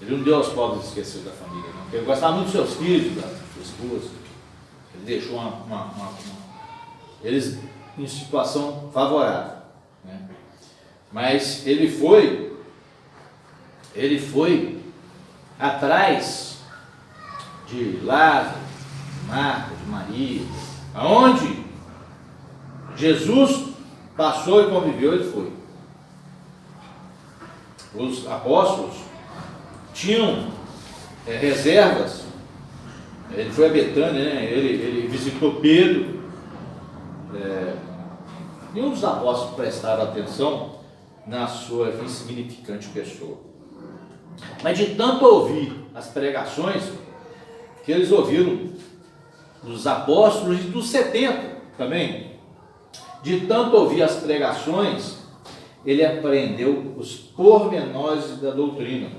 Ele não deu aos pobres e esqueceu da família, não. Porque ele gostava muito dos seus filhos, da sua esposa. Ele deixou eles em situação favorável, né? Mas ele foi atrás de Lázaro, de Marta, de Maria, aonde Jesus passou e conviveu, ele foi. Os apóstolos tinham reservas. Ele foi a Betânia, né? Ele visitou Pedro. Nenhum dos apóstolos prestaram atenção na sua insignificante pessoa. Mas de tanto ouvir as pregações que eles ouviram dos apóstolos e dos 70 também, de tanto ouvir as pregações, ele aprendeu os pormenores da doutrina.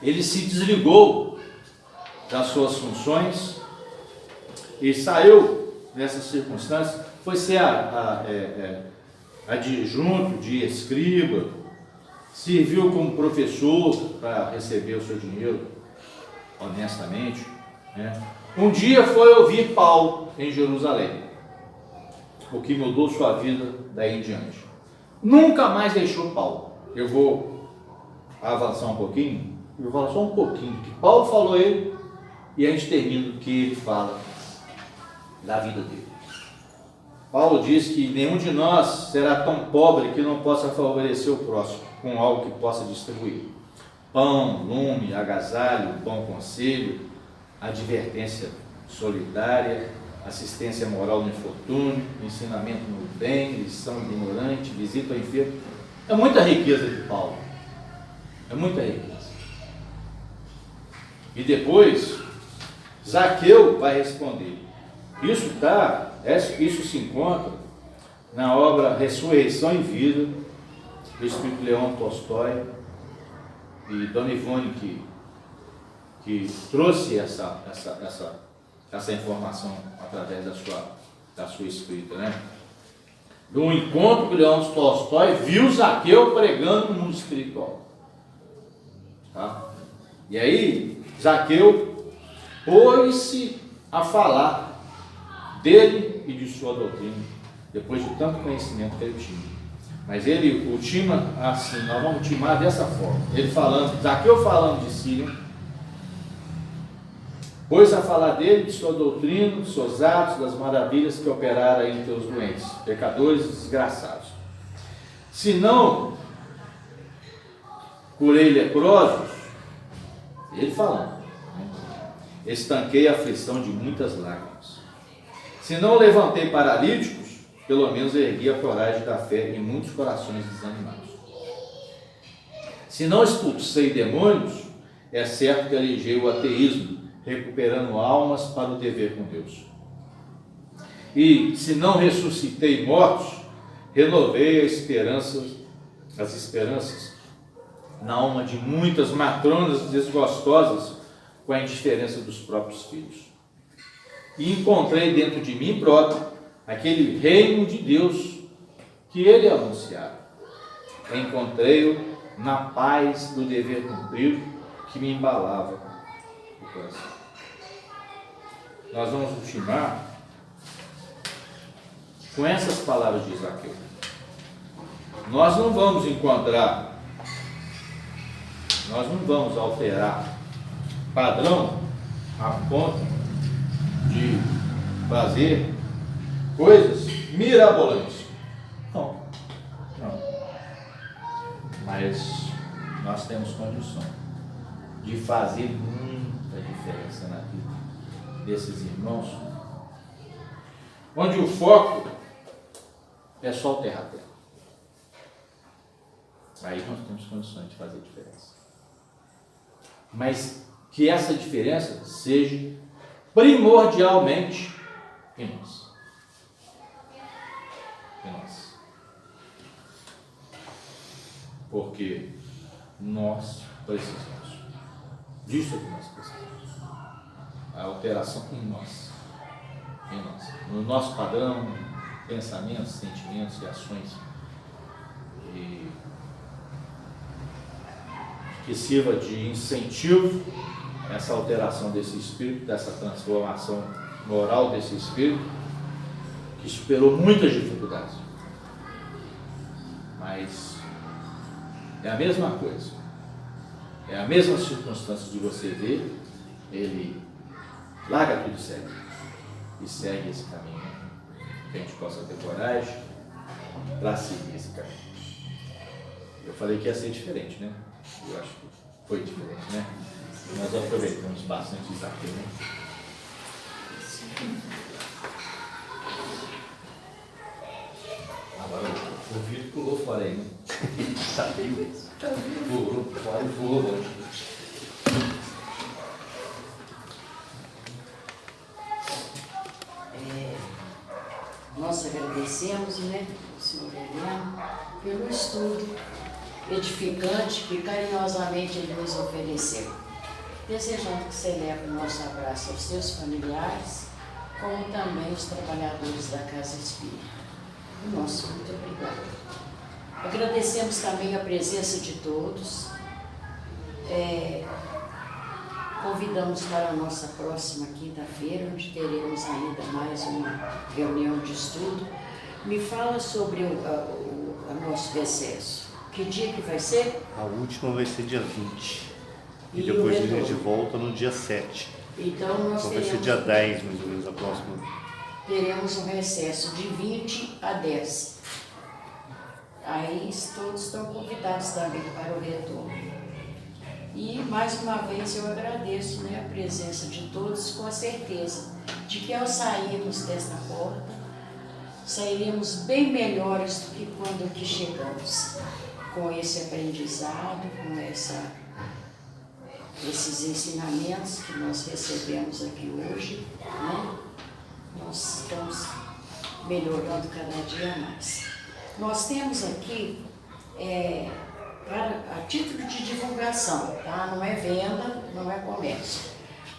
Ele se desligou das suas funções e saiu nessas circunstâncias, foi ser adjunto de escriba, serviu como professor para receber o seu dinheiro honestamente, né? Um dia foi ouvir Paulo em Jerusalém, o que mudou sua vida daí em diante. Nunca mais deixou Paulo. Eu vou avançar um pouquinho, eu vou falar só um pouquinho do que Paulo falou a ele, e a gente termina do que ele fala da vida dele. Paulo diz que nenhum de nós será tão pobre que não possa favorecer o próximo com algo que possa distribuir. Pão, lume, agasalho, bom conselho, advertência solidária, assistência moral no infortúnio, ensinamento no bem, lição ignorante, visita ao enfermo. É muita riqueza de Paulo. É muita riqueza. E depois, Zaqueu vai responder. Isso se encontra na obra Ressurreição em Vida, do Espírito Leão Tolstói e Dona Ivone, que trouxe essa informação através da sua escrita, né? Do encontro que Leão Tolstói viu Zaqueu pregando no mundo espiritual. Tá? E aí, Zaqueu pôs-se a falar dele e de sua doutrina, depois de tanto conhecimento que ele tinha. Mas ele o tima assim, nós vamos timar dessa forma. Ele falando, Zaqueu falando de si, né? Pôs a falar dele, de sua doutrina, dos seus atos, das maravilhas que operaram entre os doentes, pecadores e desgraçados. Se não curei leprosos, ele falando, né? Estanquei a aflição de muitas lágrimas. Se não levantei paralíticos, pelo menos ergui a coragem da fé em muitos corações desanimados. Se não expulsei demônios, é certo que alijei o ateísmo, recuperando almas para o dever com Deus. E se não ressuscitei mortos, renovei as esperanças na alma de muitas matronas desgostosas com a indiferença dos próprios filhos. E encontrei dentro de mim próprio aquele reino de Deus que ele anunciara. Encontrei-o na paz do dever cumprido que me embalava o coração. Nós vamos ultimar com essas palavras de Zaqueu. Nós não vamos alterar padrão a ponto de fazer coisas mirabolantes. Não. Mas nós temos condição de fazer muita diferença na vida desses irmãos, onde o foco é só o terra-terra. Aí nós temos condições de fazer diferença. Mas que essa diferença seja primordialmente em nós. Em nós. Porque nós precisamos. Disso que nós precisamos. A alteração em nós. Em nós. No nosso padrão, pensamentos, sentimentos e ações. Que sirva de incentivo essa alteração desse espírito, dessa transformação moral desse espírito, que superou muitas dificuldades. Mas é a mesma coisa. É a mesma circunstância de você ver, ele larga tudo e segue esse caminho. Que a gente possa ter coragem para seguir esse caminho. Eu falei que ia ser diferente, né? Eu acho que foi diferente, né? Nós aproveitamos bastante isso aqui, né? Agora o Vitor pulou fora aí, né? Tá vivo isso? Tá vivo. Pulou fora e pulou longe. Nós agradecemos, né, o senhor Heleno, pelo estudo edificante que carinhosamente ele nos ofereceu. Desejando que você leve o nosso abraço aos seus familiares, como também os trabalhadores da Casa Espírita. O nosso muito obrigado. Agradecemos também a presença de todos. Convidamos para a nossa próxima quinta-feira, onde teremos ainda mais uma reunião de estudo. Me fala sobre o nosso recesso. Que dia que vai ser? A última vai ser dia 20. E E depois o a gente retorno? volta no dia 7. Então nós Então vai ser teremos, dia 10, mais ou menos, a próxima. teremos um recesso de 20 a 10. Aí todos estão convidados também para o retorno. E mais uma vez eu agradeço, né, a presença de todos, com a certeza de que ao sairmos desta porta, sairemos bem melhores do que quando aqui chegamos. Com esse aprendizado, com esses ensinamentos que nós recebemos aqui hoje, né? Nós estamos melhorando cada dia mais. Nós temos aqui, a título de divulgação, tá? Não é venda, não é comércio.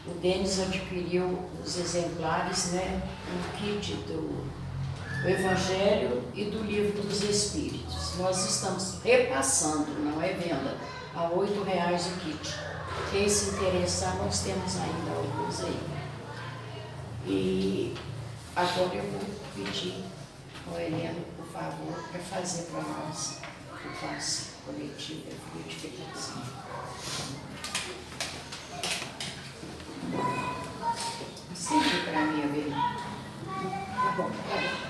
O Denis adquiriu os exemplares, né, um kit do Evangelho e do Livro dos Espíritos. Nós estamos repassando, não é venda, a R$ 8 o kit. Quem se interessar, nós temos ainda alguns aí. E agora eu vou pedir ao Heleno, por favor, para fazer para nós o passe coletivo de frutificação. Sempre para mim, Avelino. Tá bom, tá bom.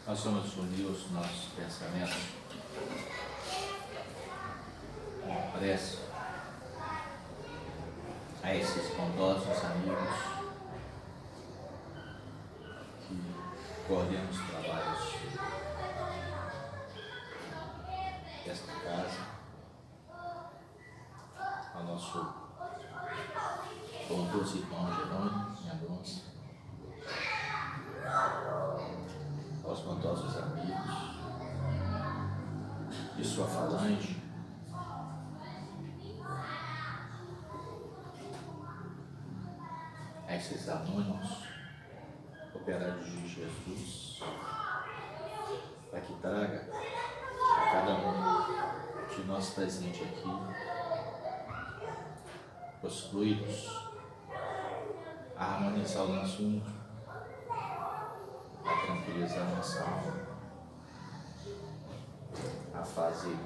Nós vamos unir os nossos pensamentos com prece a esses bondosos amigos que coordenam os trabalhos desta casa, ao nosso bondoso irmão Jerônimo e Mendonça, aos bondosos amigos de sua falange, a esses anônimos operários de Jesus, para que traga a cada um de nós presente aqui os fluidos, a harmonizar o nosso íntimo, a tranquilizar a nossa alma, a fazer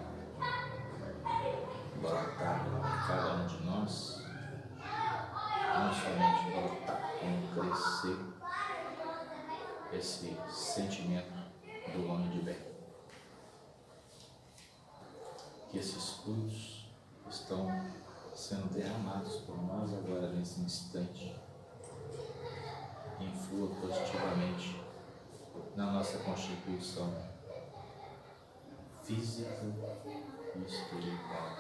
brotar em cada um de nós, não somente brotar, como crescer esse sentimento do homem de bem. Que esses fluidos estão sendo derramados por nós agora nesse instante, influa positivamente na nossa constituição física e espiritual.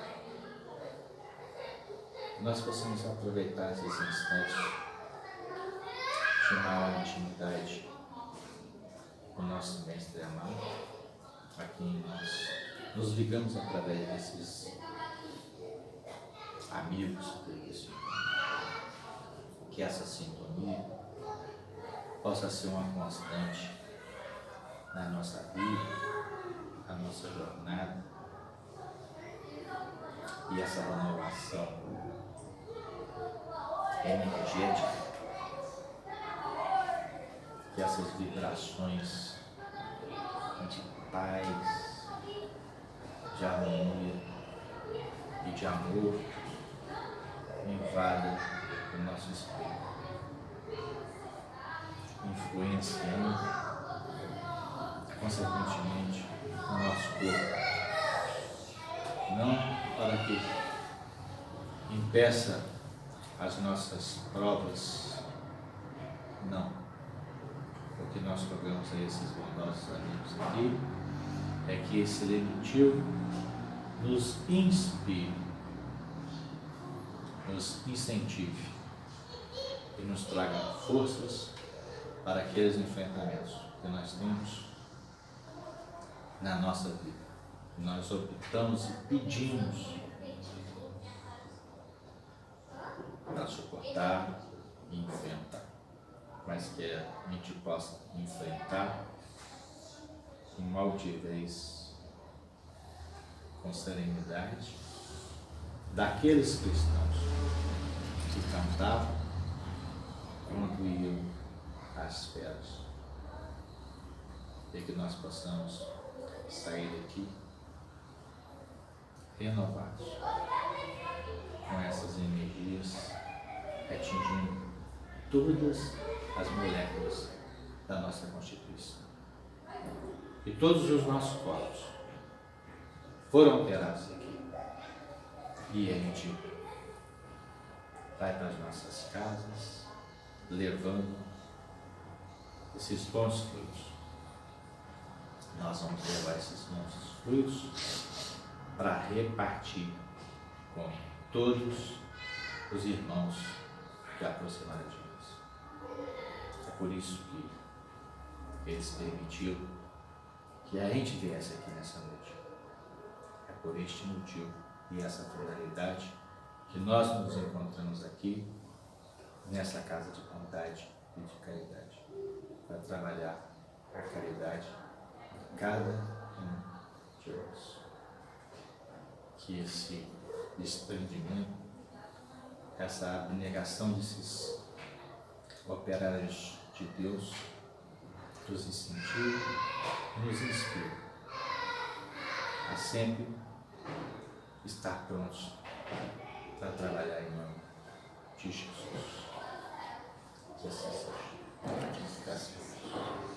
Nós possamos aproveitar esses instantes de maior intimidade com o nosso Mestre amado, a quem nós nos ligamos através desses amigos, que essa sintonia possa ser uma constante na nossa vida, na nossa jornada, e essa renovação energética, que essas vibrações de paz, de harmonia e de amor invadam o nosso espírito, influenciando consequentemente o nosso corpo, não para que impeça as nossas provas, não. O que nós rogamos a esses bondosos amigos aqui é que esse lenitivo nos inspire, nos incentive e nos traga forças para aqueles enfrentamentos que nós temos na nossa vida. Nós optamos e pedimos para suportar e enfrentar, mas que a gente possa enfrentar com altivez, com serenidade, daqueles cristãos que cantavam quando iam às feras, e que nós possamos sair daqui renovados, com essas energias atingindo todas as moléculas da nossa constituição. E todos os nossos corpos foram operados aqui. E a gente vai para as nossas casas, levando esses bons frutos. Nós vamos levar esses bons frutos para repartir com todos os irmãos que aproximaram de nós. É por isso que eles permitiram que a gente viesse aqui nessa noite. É por este motivo e essa finalidade que nós nos encontramos aqui nessa casa de bondade e de caridade, para trabalhar a caridade de cada um de nós. Que esse desprendimento, essa abnegação desses operários de Deus nos incentive e nos inspira a sempre estar prontos para trabalhar em nome de Jesus. Que assim seja. Graças a Deus.